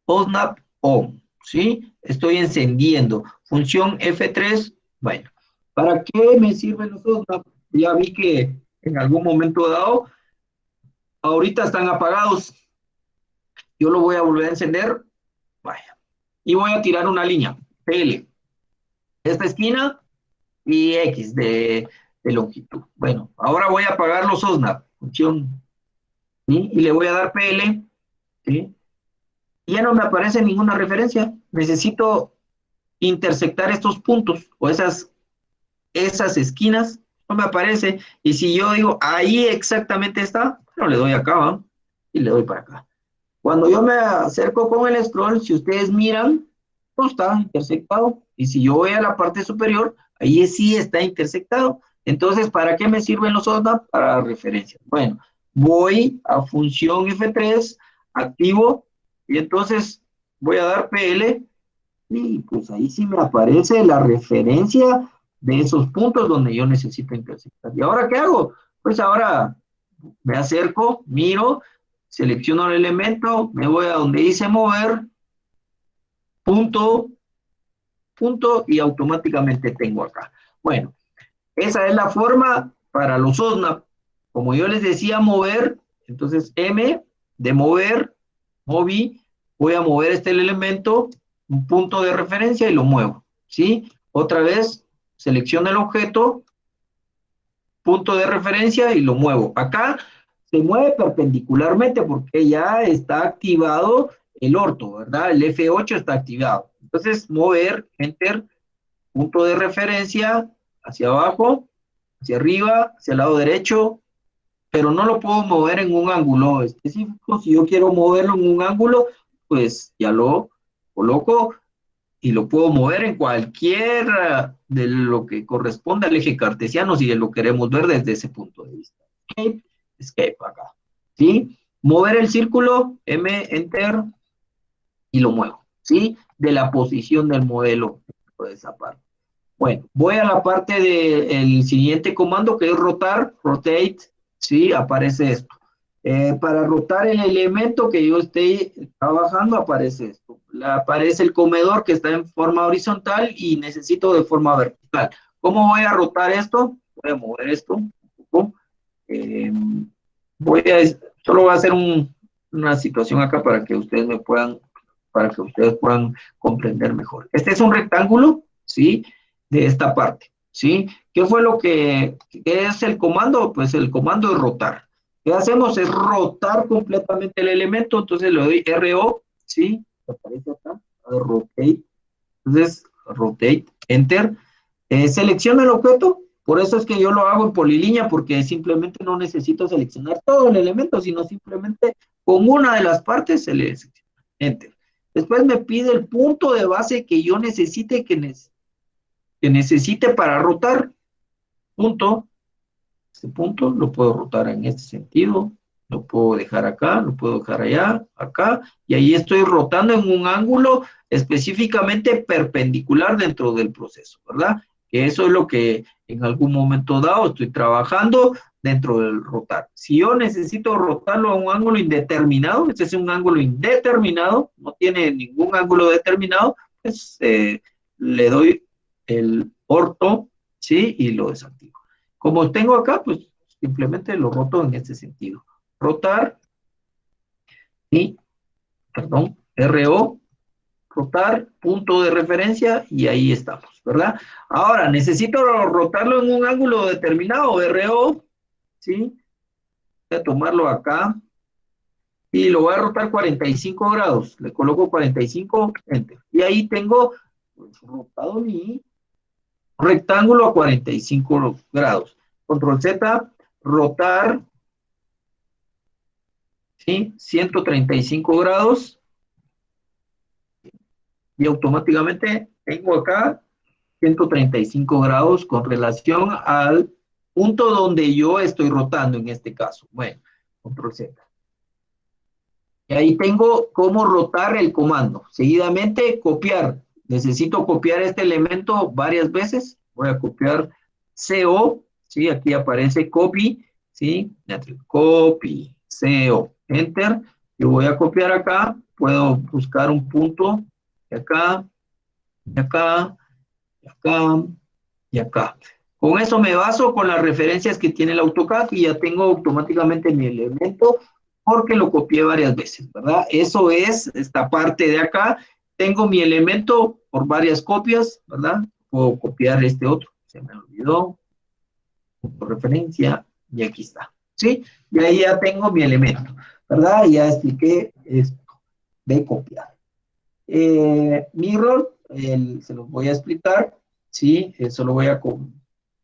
OSNAP on, ¿sí? Estoy encendiendo. Función F3, bueno, ¿para qué me sirven los OSNAP? Ya vi que en algún momento dado, ahorita están apagados. Yo lo voy a volver a encender, vaya, y voy a tirar una línea, PL, esta esquina y X de longitud. Bueno, ahora voy a apagar los OSNAP, función, ¿sí? Y le voy a dar PL, ¿sí? Y ya no me aparece ninguna referencia. Necesito intersectar estos puntos o esas esquinas, no me aparece. Y si yo digo, ahí exactamente está, bueno, le doy acá, ¿va? Y le doy para acá. Cuando yo me acerco con el scroll, si ustedes miran, no está intersectado. Y si yo voy a la parte superior, ahí sí está intersectado. Entonces, ¿para qué me sirven los OSNAP? Para referencia. Bueno, voy a función F3, activo, y entonces voy a dar PL, y pues ahí sí me aparece la referencia de esos puntos donde yo necesito intersectar. ¿Y ahora qué hago? Pues ahora me acerco, miro, selecciono el elemento, me voy a donde dice mover, punto, punto, y automáticamente tengo acá. Bueno, esa es la forma para los OSNAP. Como yo les decía, mover, entonces M de mover, moví, voy a mover este elemento, un punto de referencia y lo muevo, ¿sí? Otra vez, selecciono el objeto, punto de referencia y lo muevo. Acá se mueve perpendicularmente porque ya está activado el orto, ¿verdad? El F8 está activado. Entonces, mover, enter, punto de referencia, hacia abajo, hacia arriba, hacia el lado derecho, pero no lo puedo mover en un ángulo específico. Si yo quiero moverlo en un ángulo, pues ya lo coloco y lo puedo mover en cualquiera de lo que corresponde al eje cartesiano si lo queremos ver desde ese punto de vista. Escape, escape acá, ¿sí? Mover el círculo, M, enter, y lo muevo, ¿sí? De la posición del modelo de esa parte. Bueno, voy a la parte del siguiente comando que es rotar, rotate, ¿sí? Aparece esto. Para rotar el elemento que yo esté trabajando, aparece esto. Aparece el comedor que está en forma horizontal y necesito de forma vertical. ¿Cómo voy a rotar esto? Voy a mover esto un poco. Eh, solo voy a hacer una situación acá para que ustedes comprender mejor. Este es un rectángulo, ¿sí? De esta parte, ¿sí? ¿Qué fue qué es el comando? Pues el comando es rotar. ¿Qué hacemos? Es rotar completamente el elemento, entonces le doy RO, ¿sí? Aparece acá, rotate. Entonces, rotate, enter. Selecciono el objeto, Por eso es que yo lo hago en polilínea, porque simplemente no necesito seleccionar todo el elemento, sino simplemente con una de las partes se le selecciona. Enter. Después me pide el punto de base que yo necesite, que necesite para rotar. Punto. Este punto lo puedo rotar en este sentido, lo puedo dejar acá, lo puedo dejar allá, acá, y ahí estoy rotando en un ángulo específicamente perpendicular dentro del proceso, ¿verdad? Que eso es lo que en algún momento dado estoy trabajando dentro del rotar. Si yo necesito rotarlo a un ángulo indeterminado, este es un ángulo indeterminado, no tiene ningún ángulo determinado, pues le doy el orto, ¿sí? Y lo desactivo. Como tengo acá, pues simplemente lo roto en este sentido. Rotar y, perdón, RO, rotar, punto de referencia, y ahí estamos, ¿verdad? Ahora, necesito rotarlo en un ángulo determinado, RO, ¿sí? Voy a tomarlo acá y lo voy a rotar 45 grados. Le coloco 45, enter. Y ahí tengo pues, rotado mi rectángulo a 45 grados. Control Z, rotar, ¿sí? 135 grados. Y automáticamente tengo acá 135 grados con relación al punto donde yo estoy rotando en este caso. Bueno, control Z. Y ahí tengo cómo rotar el comando. Seguidamente, copiar. Necesito copiar este elemento varias veces. Voy a copiar CO, ¿sí? Aquí aparece copy, ¿sí? Copy, CO, enter. Yo voy a copiar acá. Puedo buscar un punto de acá, de acá, de acá, y acá. Con eso me baso con las referencias que tiene el AutoCAD y ya tengo automáticamente mi elemento porque lo copié varias veces, ¿verdad? Eso es esta parte de acá. Tengo mi elemento por varias copias, ¿verdad? Puedo copiar este otro. Se me olvidó. Por referencia y aquí está. ¿Sí? Y ahí ya tengo mi elemento, ¿verdad? Ya expliqué esto de copiar. Mirror, se los voy a explicar, ¿sí? Solo voy a con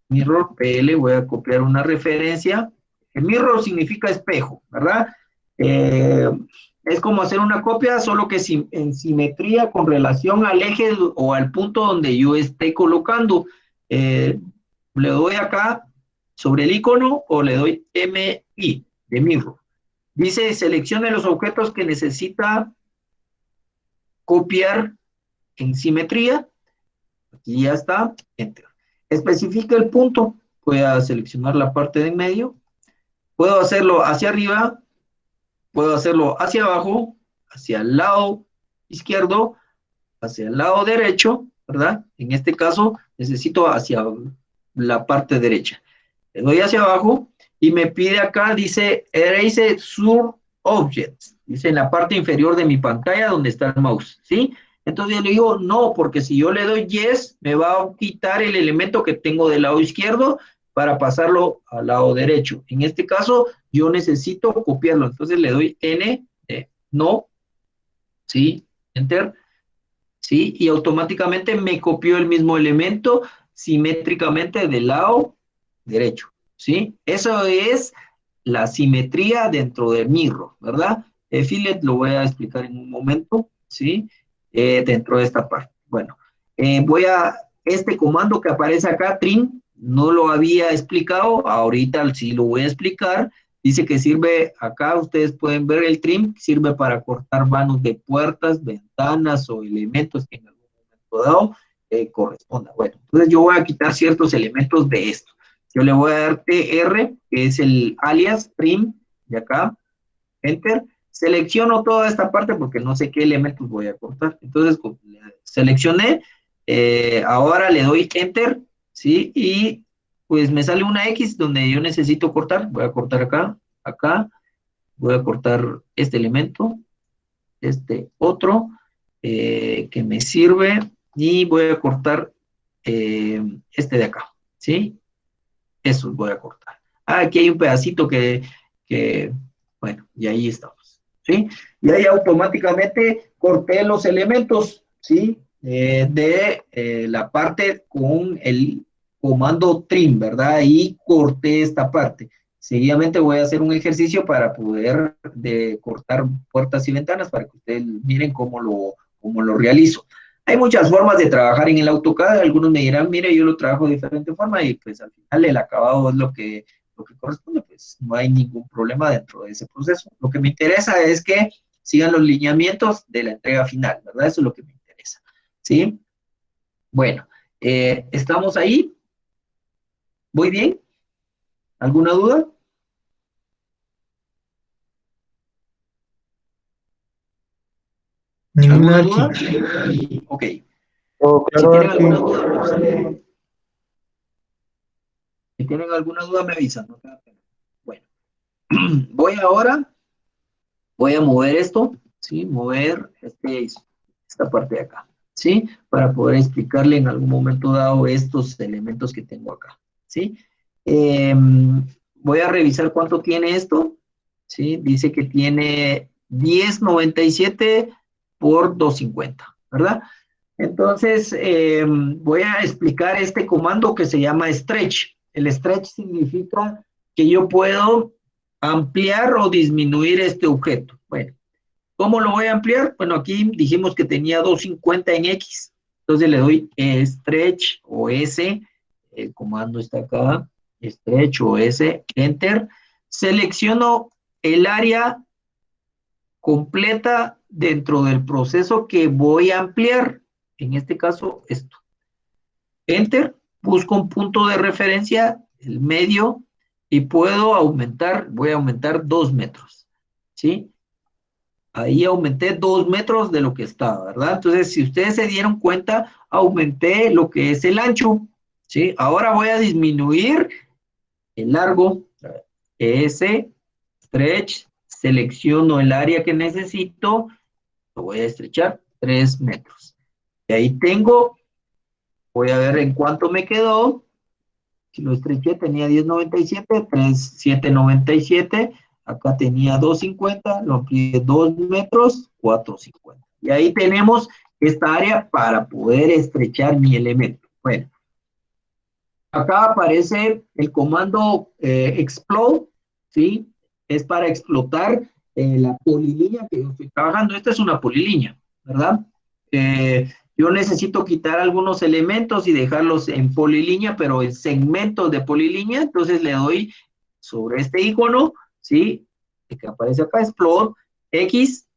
mirror PL, voy a copiar una referencia. El mirror significa espejo, ¿verdad? Es como hacer una copia, solo que en simetría con relación al eje o al punto donde yo esté colocando. Le doy acá sobre el icono o le doy MI de mirror. Dice, seleccione los objetos que necesita copiar en simetría. Aquí ya está, enter. Especifica el punto, voy a seleccionar la parte de en medio. Puedo hacerlo hacia arriba, puedo hacerlo hacia abajo, hacia el lado izquierdo, hacia el lado derecho, ¿verdad? En este caso necesito hacia la parte derecha. Le doy hacia abajo y me pide acá, dice Erase Sur Objects. Dice en la parte inferior de mi pantalla donde está el mouse, ¿sí? Entonces yo le digo no, porque si yo le doy yes, me va a quitar el elemento que tengo del lado izquierdo para pasarlo al lado derecho. En este caso, yo necesito copiarlo. Entonces le doy N, no, ¿sí? Enter, ¿sí? Y automáticamente me copió el mismo elemento simétricamente del lado derecho, ¿sí? Eso es la simetría dentro del mirror, ¿verdad? Fillet lo voy a explicar en un momento, ¿sí? Dentro de esta parte. Bueno, este comando que aparece acá, trim, no lo había explicado, ahorita sí lo voy a explicar. Dice que sirve, acá ustedes pueden ver el trim, sirve para cortar vanos de puertas, ventanas o elementos que en algún momento dado corresponda. Bueno, entonces yo voy a quitar ciertos elementos de esto. Yo le voy a dar TR, que es el alias trim, de acá, enter. Selecciono toda esta parte porque no sé qué elementos voy a cortar. Entonces, seleccioné, ahora le doy enter, ¿sí? Y pues me sale una X donde yo necesito cortar. Voy a cortar acá, acá. Voy a cortar este elemento, este otro, que me sirve. Y voy a cortar este de acá, ¿sí? Eso voy a cortar. Aquí hay un pedacito bueno, y ahí estamos, ¿sí? Y ahí automáticamente corté los elementos, ¿sí? De la parte con comando trim, ¿verdad? Y corté esta parte. Seguidamente voy a hacer un ejercicio para poder cortar puertas y ventanas para que ustedes miren cómo lo realizo. Hay muchas formas de trabajar en el AutoCAD. Algunos me dirán, mire, yo lo trabajo de diferente forma y pues al final el acabado es lo que corresponde, pues no hay ningún problema dentro de ese proceso. Lo que me interesa es que sigan los lineamientos de la entrega final, ¿verdad? Eso es lo que me interesa, ¿sí? Bueno, ¿estamos ahí? ¿Voy bien? ¿Alguna duda? Ninguna, ¿Alguna Arqui. duda? Ok. Todo Si claro, tienen Arqui. alguna duda, pues, si tienen alguna duda me avisan, no tengan pena. Bueno, voy a mover esto, ¿sí? Mover esta parte de acá, ¿sí? Para poder explicarle en algún momento dado estos elementos que tengo acá, ¿sí? Voy a revisar cuánto tiene esto, ¿sí? Dice que tiene 1097 por 250, ¿verdad? Entonces, voy a explicar este comando que se llama stretch. El stretch significa que yo puedo ampliar o disminuir este objeto. Bueno, ¿cómo lo voy a ampliar? Bueno, aquí dijimos que tenía 250 en X. Entonces le doy stretch o S, el comando está acá, stretch o S, enter. Selecciono el área completa dentro del proceso que voy a ampliar. En este caso, esto. Enter, busco un punto de referencia, el medio, y puedo aumentar, voy a aumentar 2 metros, ¿sí? Ahí aumenté 2 metros de lo que estaba, ¿verdad? Entonces, si ustedes se dieron cuenta, aumenté lo que es el ancho, ¿sí? Ahora voy a disminuir el largo, S, stretch, selecciono el área que necesito, lo voy a estrechar 3 metros. Y ahí tengo, voy a ver en cuánto me quedó. Si lo estreché tenía 1097, 3797. Acá tenía 250, lo amplié 2 metros, 450. Y ahí tenemos esta área para poder estrechar mi elemento. Bueno, acá aparece el comando explode, ¿sí? Es para explotar la polilínea que yo estoy trabajando. Esta es una polilínea, ¿verdad? Yo necesito quitar algunos elementos y dejarlos en polilínea, pero en segmentos de polilínea. Entonces le doy sobre este icono, ¿sí? Que aparece acá, explode, X,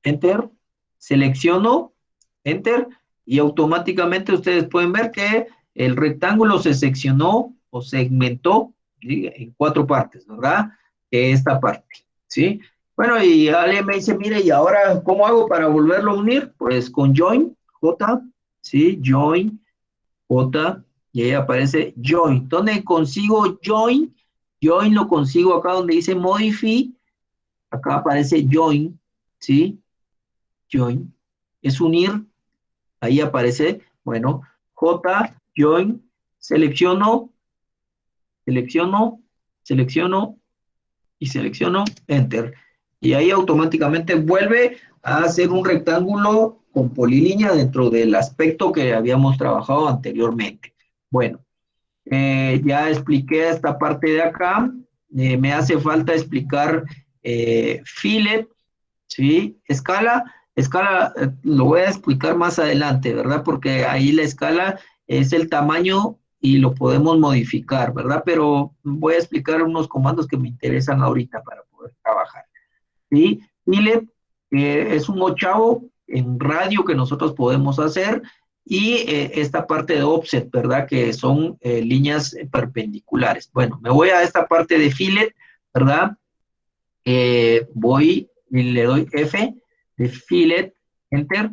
enter, selecciono, enter, y automáticamente ustedes pueden ver que el rectángulo se seccionó o segmentó, ¿sí? En 4 partes, ¿verdad? Esta parte, ¿sí? Bueno, y alguien me dice, mire, ¿y ahora cómo hago para volverlo a unir? Pues con join, J, ¿sí? Join, J, y ahí aparece join. ¿Dónde consigo join? Join lo consigo acá donde dice modify, acá aparece join, ¿sí? Join, es unir, ahí aparece, bueno, J, join, selecciono, selecciono, selecciono y selecciono enter. Y ahí automáticamente vuelve a hacer un rectángulo con polilínea dentro del aspecto que habíamos trabajado anteriormente. Bueno, ya expliqué esta parte de acá, me hace falta explicar fillet, ¿sí? Escala, lo voy a explicar más adelante, ¿verdad? Porque ahí la escala es el tamaño y lo podemos modificar, ¿verdad? Pero voy a explicar unos comandos que me interesan ahorita para poder trabajar, ¿sí? Fillet es un ochavo en radio que nosotros podemos hacer y esta parte de offset, ¿verdad? Que son líneas perpendiculares. Bueno, me voy a esta parte de fillet, ¿verdad? Voy y le doy F de fillet, enter.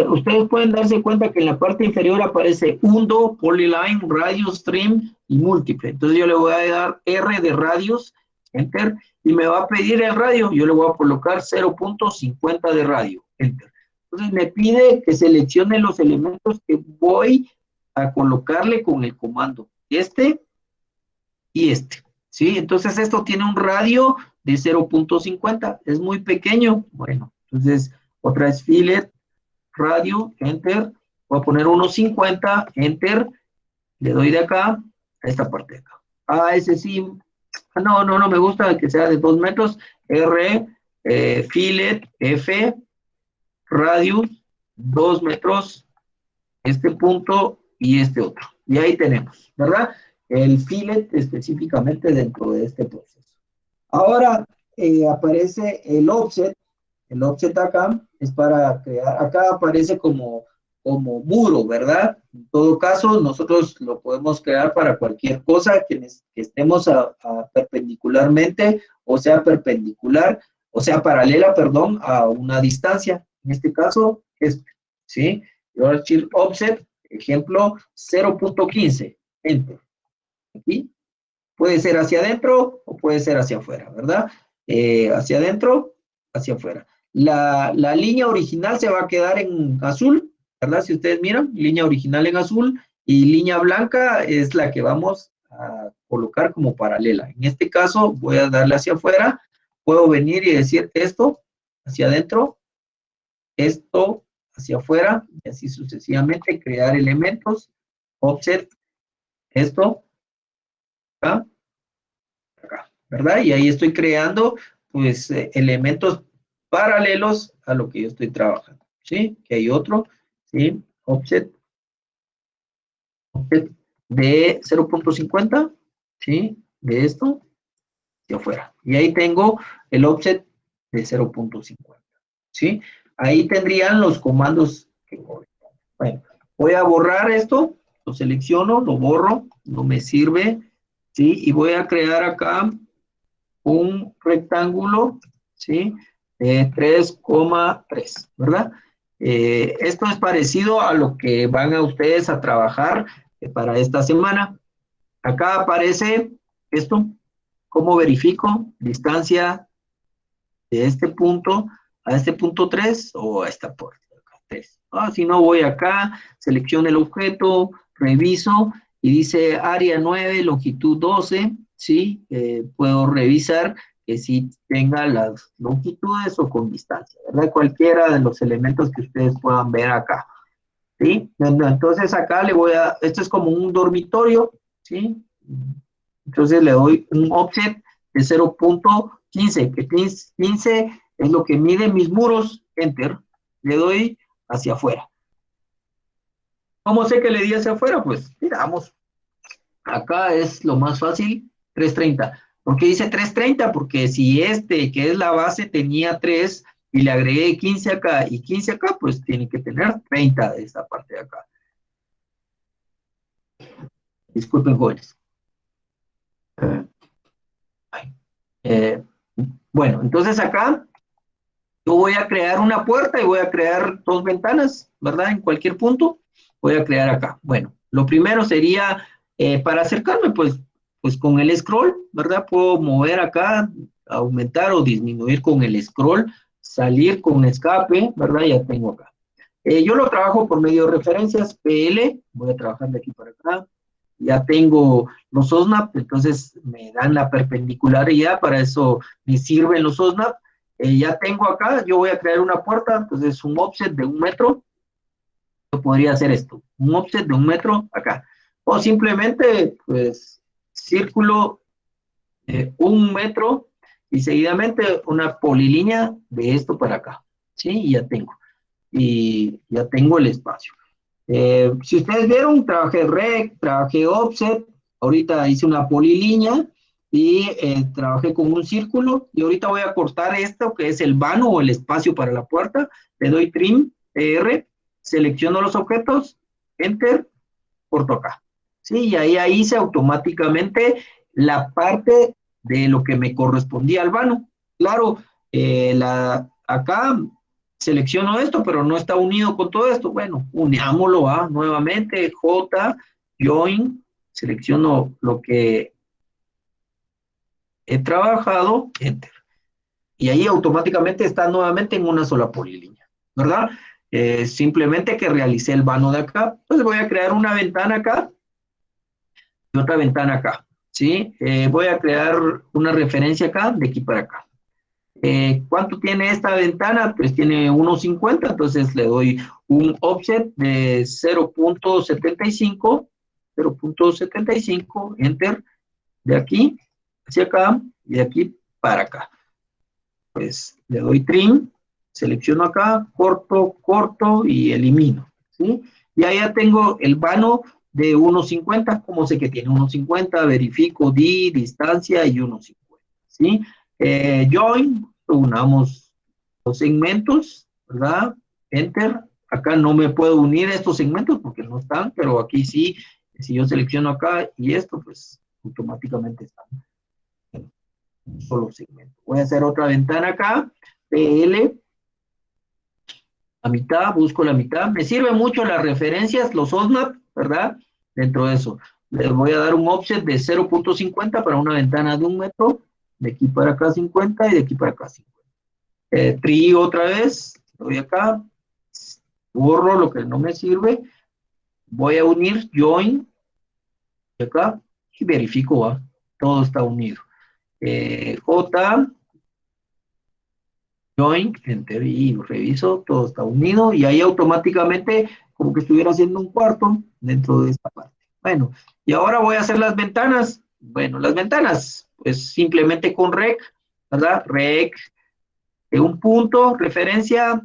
Ustedes pueden darse cuenta que en la parte inferior aparece undo, polyline, radius, trim y múltiple. Entonces yo le voy a dar R de radius, enter, y me va a pedir el radio. Yo le voy a colocar 0.50 de radio, enter. Entonces me pide que seleccione los elementos que voy a colocarle con el comando. Este y este, ¿sí? Entonces esto tiene un radio de 0.50, es muy pequeño. Bueno, entonces otra es fillet, radio, enter, voy a poner 1.50, enter, le doy de acá a esta parte de acá. Ah, ese sí, no me gusta que sea de 2 metros, R, fillet, F, radius, 2 metros, este punto y este otro. Y ahí tenemos, ¿verdad? El fillet específicamente dentro de este proceso. Ahora aparece el offset. El offset acá es para crear, acá aparece como muro, ¿verdad? En todo caso, nosotros lo podemos crear para cualquier cosa que estemos perpendicularmente, o sea, perpendicular, o sea, paralela, perdón, a una distancia. En este caso, ¿sí? Yo voy a decir offset, ejemplo, 0.15, enter. Aquí puede ser hacia adentro o puede ser hacia afuera, ¿verdad? Hacia adentro, hacia afuera. La línea original se va a quedar en azul, ¿verdad? Si ustedes miran, línea original en azul y línea blanca es la que vamos a colocar como paralela. En este caso voy a darle hacia afuera, puedo venir y decir esto hacia adentro, esto hacia afuera y así sucesivamente crear elementos, offset, esto, acá, acá, ¿verdad? Y ahí estoy creando, pues, elementos paralelos a lo que yo estoy trabajando, ¿sí? Que hay otro, ¿sí? Offset de 0.50, ¿sí? De esto hacia afuera. Y ahí tengo el offset de 0.50, ¿sí? Ahí tendrían los comandos que corresponden. Bueno, voy a borrar esto, lo selecciono, lo borro, no me sirve, ¿sí? Y voy a crear acá un rectángulo, ¿sí? De 3,3, ¿verdad? Esto es parecido a lo que van a ustedes a trabajar para esta semana. Acá aparece esto, ¿cómo verifico? Distancia de este punto a este punto 3 o a esta puerta. 3. Si no, voy acá, selecciono el objeto, reviso y dice área 9, longitud 12, ¿sí? Puedo revisar que sí tenga las longitudes o con distancia, ¿verdad? Cualquiera de los elementos que ustedes puedan ver acá, ¿sí? Entonces acá le voy a, esto es como un dormitorio, ¿sí? Entonces le doy un offset de 0.15, que 15 es lo que miden mis muros, enter, le doy hacia afuera. ¿Cómo sé que le di hacia afuera? Pues miramos, acá es lo más fácil, 330. ¿Por qué dice 330? Porque si este, que es la base, tenía 3 y le agregué 15 acá y 15 acá, pues tiene que tener 30 de esta parte de acá. Disculpen, jóvenes. Bueno, entonces acá yo voy a crear una puerta y voy a crear 2 ventanas, ¿verdad? En cualquier punto voy a crear acá. Bueno, lo primero sería, para acercarme, pues con el scroll, ¿verdad? Puedo mover acá, aumentar o disminuir con el scroll, salir con escape, ¿verdad? Ya tengo acá. Yo lo trabajo por medio de referencias, PL, voy a trabajar de aquí para acá. Ya tengo los OSNAP, entonces me dan la perpendicularidad, para eso me sirven los OSNAP. Ya tengo acá, yo voy a crear una puerta, entonces un offset de 1 metro, yo podría hacer esto, un offset de 1 metro acá. O simplemente, pues, círculo 1 metro y seguidamente una polilínea de esto para acá, ¿sí? Y ya tengo. Y ya tengo el espacio. Si ustedes vieron, trabajé rect, trabajé offset, ahorita hice una polilínea y trabajé con un círculo y ahorita voy a cortar esto que es el vano o el espacio para la puerta, le doy trim, TR, selecciono los objetos, enter, corto acá, ¿sí? Y ahí hice automáticamente la parte de lo que me correspondía al vano. Claro, acá selecciono esto, pero no está unido con todo esto. Bueno, unámoslo nuevamente, J, join, selecciono lo que he trabajado, enter. Y ahí automáticamente está nuevamente en una sola polilínea, ¿verdad? Simplemente que realicé el vano de acá. Entonces voy a crear una ventana acá y otra ventana acá, ¿sí? Voy a crear una referencia acá, de aquí para acá. ¿Cuánto tiene esta ventana? Pues tiene 1.50, entonces le doy un offset de 0.75 0.75, enter, de aquí hacia acá y de aquí para acá. Pues le doy trim, selecciono acá, corto, corto y elimino, ¿sí? Y ahí ya tengo el vano de 1.50, como sé que tiene 1.50, verifico distancia y 1.50, ¿sí? Join, unamos los segmentos, ¿verdad? Enter, acá no me puedo unir a estos segmentos porque no están, pero aquí sí, si yo selecciono acá y esto, pues automáticamente están en un solo segmento. Voy a hacer otra ventana acá, PL, a mitad, busco la mitad. Me sirve mucho las referencias, los OSNAP, ¿verdad? Dentro de eso. Les voy a dar un offset de 0.50 para una ventana de 1 metro, de aquí para acá 50 y de aquí para acá 50. Tri otra vez, doy acá, borro lo que no me sirve, voy a unir join, de acá, y verifico, ¿va? Todo está unido. J, join, enter, y reviso, todo está unido, y ahí automáticamente, como que estuviera haciendo un cuarto dentro de esta parte. Bueno, y ahora voy a hacer las ventanas. Bueno, las ventanas, pues simplemente con rec, ¿verdad? Rec, de un punto, referencia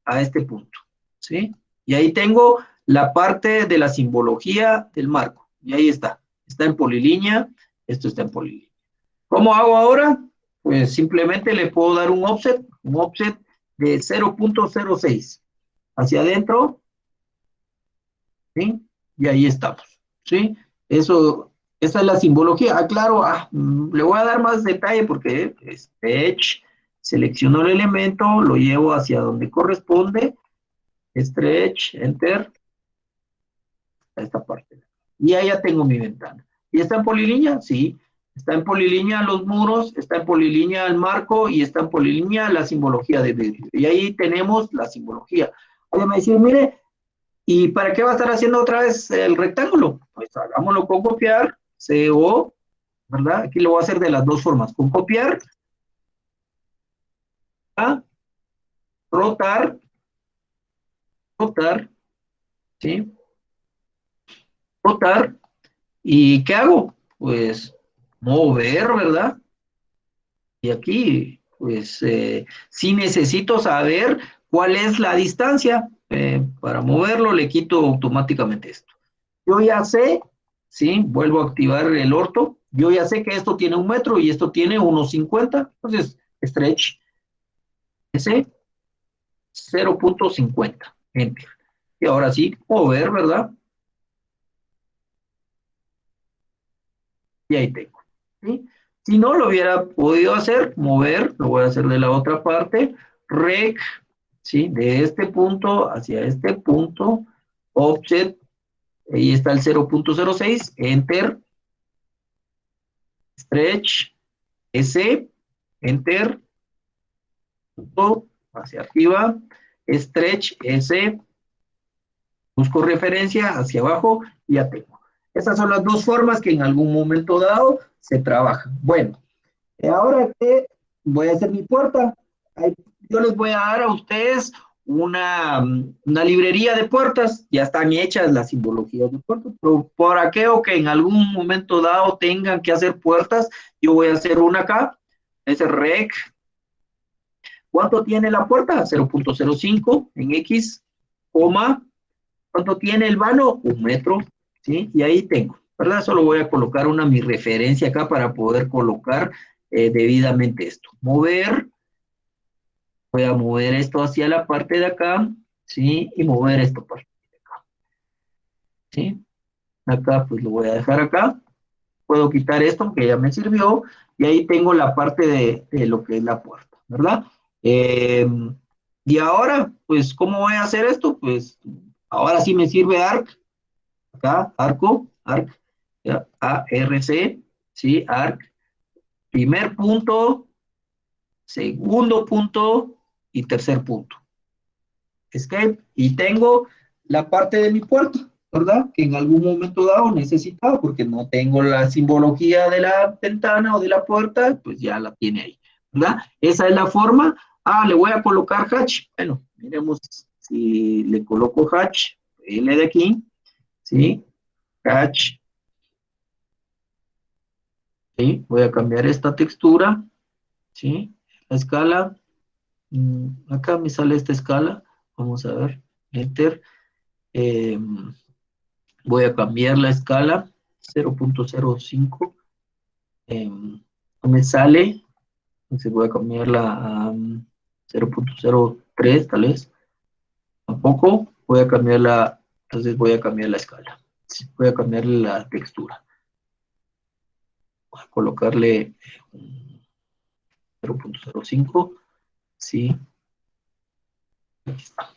a este punto, ¿sí? Y ahí tengo la parte de la simbología del marco, y ahí está en polilínea, esto está en polilínea. ¿Cómo hago ahora? Pues simplemente le puedo dar un offset de 0.06 hacia adentro, ¿sí? Y ahí estamos, ¿sí? Esa es la simbología. Claro, le voy a dar más detalle porque stretch, selecciono el elemento, lo llevo hacia donde corresponde, stretch, enter, a esta parte. Y ahí ya tengo mi ventana. ¿Y está en polilínea? Sí. Está en polilínea los muros, está en polilínea el marco y está en polilínea la simbología de vidrio. Y ahí tenemos la simbología. Ahora me dice, mire, ¿y para qué va a estar haciendo otra vez el rectángulo? Pues hagámoslo con copiar, CO, ¿verdad? Aquí lo voy a hacer de las dos formas, con copiar, rotar, ¿sí? Rotar, ¿y qué hago? Pues mover, ¿verdad? Y aquí, pues, sí necesito saber cuál es la distancia. Para moverlo, le quito automáticamente esto. Yo ya sé, ¿sí? Vuelvo a activar el orto. Yo ya sé que esto tiene 1 metro y esto tiene 1.50. Entonces, stretch ese 0.50. Enter. Y ahora sí, mover, ¿verdad? Y ahí tengo, ¿sí? Si no lo hubiera podido hacer, mover, lo voy a hacer de la otra parte, rec, ¿sí? De este punto hacia este punto, offset, ahí está el 0.06, enter, stretch, S, enter, punto, hacia arriba, stretch, S, busco referencia hacia abajo y ya tengo. Esas son las dos formas que en algún momento dado se trabajan. Bueno, ahora que voy a hacer mi puerta, yo les voy a dar a ustedes una librería de puertas, ya están hechas las simbologías de puertas, pero por aquello que en algún momento dado tengan que hacer puertas, yo voy a hacer una acá, ese rec. ¿Cuánto tiene la puerta? 0.05 en X, coma, ¿cuánto tiene el vano? 1 metro, ¿sí? Y ahí tengo, ¿verdad? Solo voy a colocar mi referencia acá para poder colocar debidamente esto. Mover, voy a mover esto hacia la parte de acá, ¿sí? Y mover esto para acá, ¿sí? Acá, pues lo voy a dejar acá. Puedo quitar esto, que ya me sirvió, y ahí tengo la parte de lo que es la puerta, ¿verdad? Y ahora, pues, ¿cómo voy a hacer esto? Pues, ahora sí me sirve ARC, acá, ARC, ¿ya? ARC, ¿sí? ARC, primer punto, segundo punto y tercer punto. Escape, y tengo la parte de mi puerta, ¿verdad? Que en algún momento dado necesitaba, porque no tengo la simbología de la ventana o de la puerta, pues ya la tiene ahí, ¿verdad? Esa es la forma. Le voy a colocar hatch. Bueno, miremos si le coloco hatch, L de aquí, ¿sí? Hatch. ¿Sí? Voy a cambiar esta textura. ¿Sí? La escala. Acá me sale esta escala. Vamos a ver. Enter. Voy a cambiar la escala. 0.05. No me sale. Entonces voy a cambiarla a 0.03 tal vez. Tampoco. Voy a cambiarla. Entonces voy a cambiar la escala. Voy a cambiarle la textura. Voy a colocarle 0.05. Sí. Aquí está.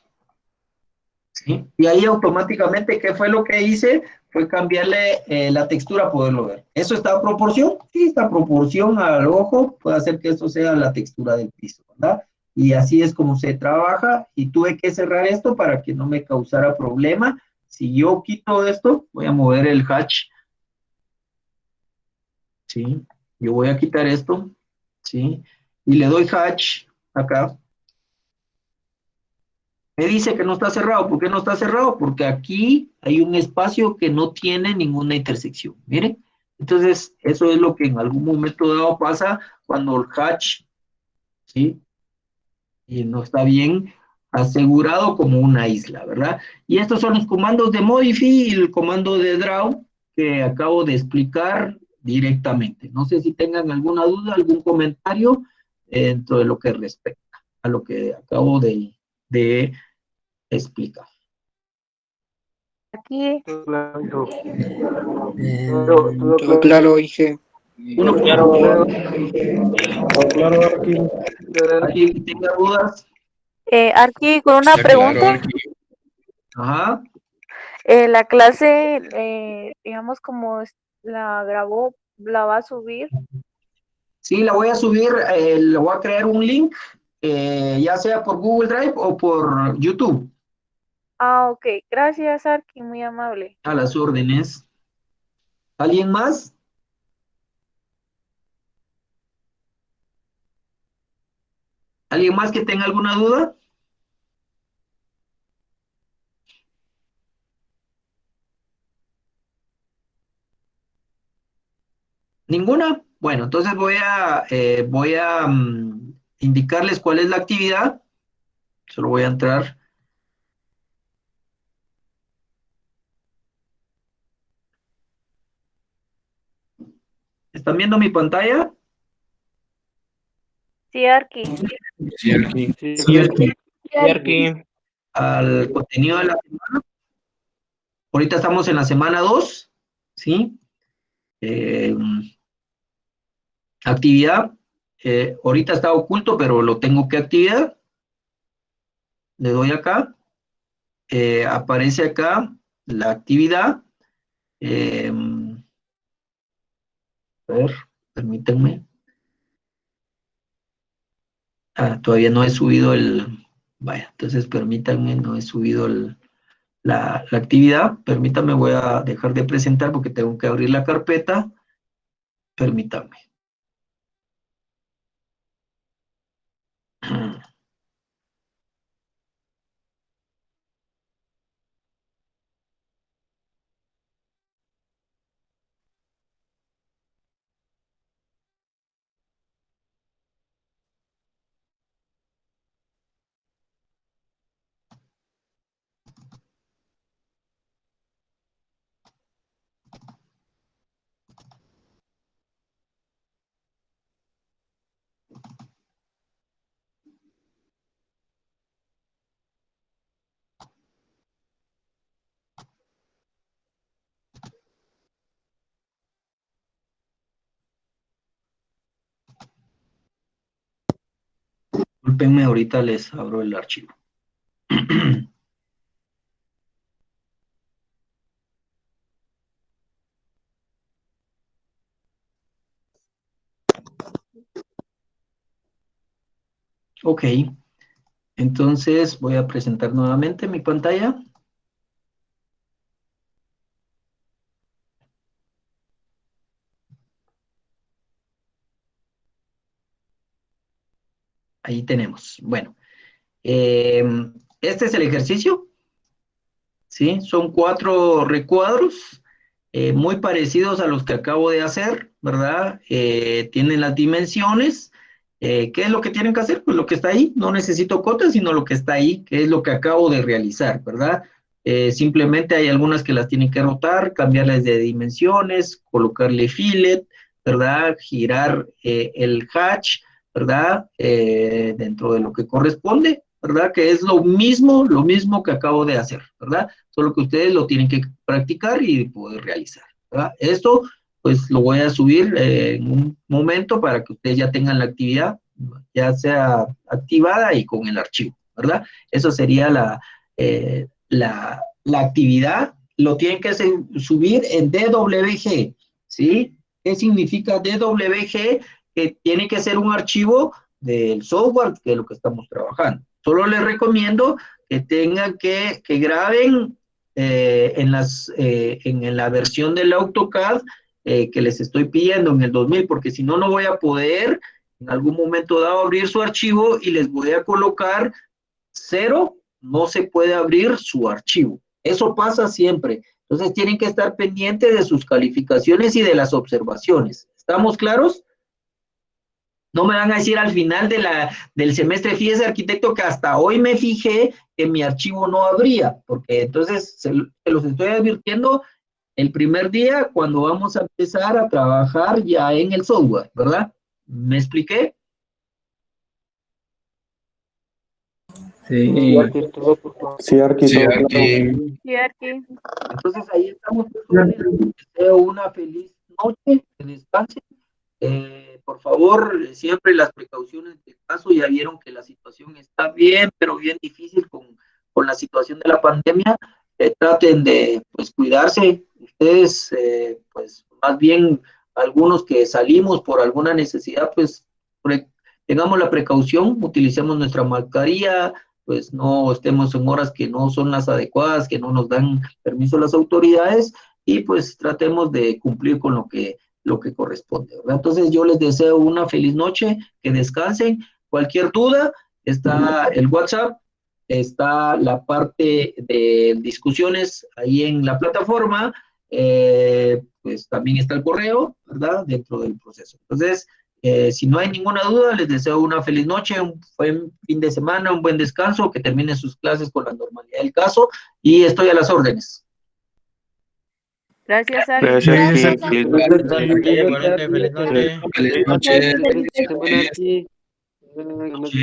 ¿Sí? Y ahí automáticamente, ¿qué fue lo que hice? Fue cambiarle la textura, poderlo ver. ¿Eso está a proporción? Sí, está a proporción al ojo, puede hacer que esto sea la textura del piso, ¿verdad? Y así es como se trabaja, y tuve que cerrar esto para que no me causara problema. Si yo quito esto, voy a mover el hatch, ¿sí? Yo voy a quitar esto, ¿sí? Y le doy hatch acá. Me dice que no está cerrado. ¿Por qué no está cerrado? Porque aquí hay un espacio que no tiene ninguna intersección. Miren. Entonces, eso es lo que en algún momento dado pasa cuando el hatch, ¿sí? Y no está bien asegurado como una isla, ¿verdad? Y estos son los comandos de Modify y el comando de Draw que acabo de explicar directamente. No sé si tengan alguna duda, algún comentario dentro de lo que respecta a lo que acabo de explicar. Aquí. Todo claro, Inge. Uno por Claro, favor. Claro, aquí. ¿Alguien que tenga dudas? Aquí con una está claro, pregunta. Arqui. Ajá. La clase, digamos, como la grabó, la va a subir. Sí, la voy a subir, le voy a crear un link, ya sea por Google Drive o por YouTube, Ah, ok. Gracias, Arqui, muy amable. a las órdenes. ¿Alguien más? ¿Alguien más que tenga alguna duda? ¿Ninguna? Bueno, entonces voy a indicarles cuál es la actividad. Solo voy a entrar. ¿Están viendo mi pantalla? Sí, Arqui. Sí, Arqui. Sí, aquí. Sí, Arqui. Al contenido de la semana. Ahorita estamos en la semana 2, ¿sí? Eh, Actividad. Ahorita está oculto, pero lo tengo que actividad. Le doy acá. Aparece acá la actividad. A ver, permítanme. Todavía no he subido el... Vaya, entonces permítanme, no he subido la actividad. Permítanme, voy a dejar de presentar porque tengo que abrir la carpeta. Permítanme. Disculpenme, ahorita les abro el archivo. Ok, entonces voy a presentar nuevamente mi pantalla. Ahí tenemos. Bueno, este es el ejercicio, ¿sí? Son 4 recuadros. muy parecidos a los que acabo de hacer, ¿verdad? Tienen las dimensiones. ¿Qué es lo que tienen que hacer? Pues lo que está ahí. No necesito cotas, sino lo que está ahí, que es lo que acabo de realizar, ¿verdad? Simplemente hay algunas que las tienen que rotar, cambiarlas de dimensiones, colocarle fillet, ¿verdad? Girar el hatch, ¿verdad? Dentro de lo que corresponde, ¿verdad? Que es lo mismo que acabo de hacer, ¿verdad? Solo que ustedes lo tienen que practicar y poder realizar, ¿verdad? Esto, pues lo voy a subir en un momento para que ustedes ya tengan la actividad, ya sea activada y con el archivo, ¿verdad? Eso sería la actividad. Lo tienen que subir en DWG, ¿sí? ¿Qué significa DWG? Que tiene que ser un archivo del software, que es lo que estamos trabajando. Solo les recomiendo que tengan que graben en la versión del AutoCAD que les estoy pidiendo en el 2000, porque si no, no voy a poder en algún momento dado abrir su archivo y les voy a colocar 0, no se puede abrir su archivo. Eso pasa siempre. Entonces tienen que estar pendientes de sus calificaciones y de las observaciones. ¿Estamos claros? No me van a decir al final del semestre, fíjese arquitecto que hasta hoy me fijé que mi archivo no abría, porque entonces se los estoy advirtiendo el primer día cuando vamos a empezar a trabajar ya en el software, ¿verdad? ¿Me expliqué? Sí, sí, Arqui, Sí, todo aquí. Sí, aquí. Entonces ahí estamos. Les deseo una feliz noche, que descansen. Por favor, siempre las precauciones del caso, ya vieron que la situación está bien, pero bien difícil con la situación de la pandemia. Traten de pues cuidarse. Ustedes, pues más bien algunos que salimos por alguna necesidad, pues tengamos la precaución, utilicemos nuestra mascarilla, pues no estemos en horas que no son las adecuadas, que no nos dan permiso las autoridades, y pues tratemos de cumplir con lo que corresponde, ¿verdad? Entonces yo les deseo una feliz noche, que descansen. Cualquier duda, está el WhatsApp, está la parte de discusiones ahí en la plataforma, pues también está el correo, ¿verdad? Dentro del proceso. Entonces, si no hay ninguna duda, les deseo una feliz noche, un buen fin de semana, un buen descanso, que terminen sus clases con la normalidad del caso, y estoy a las órdenes. Gracias, Arqui. Gracias, Arqui. Igualmente, feliz noche. Feliz noche.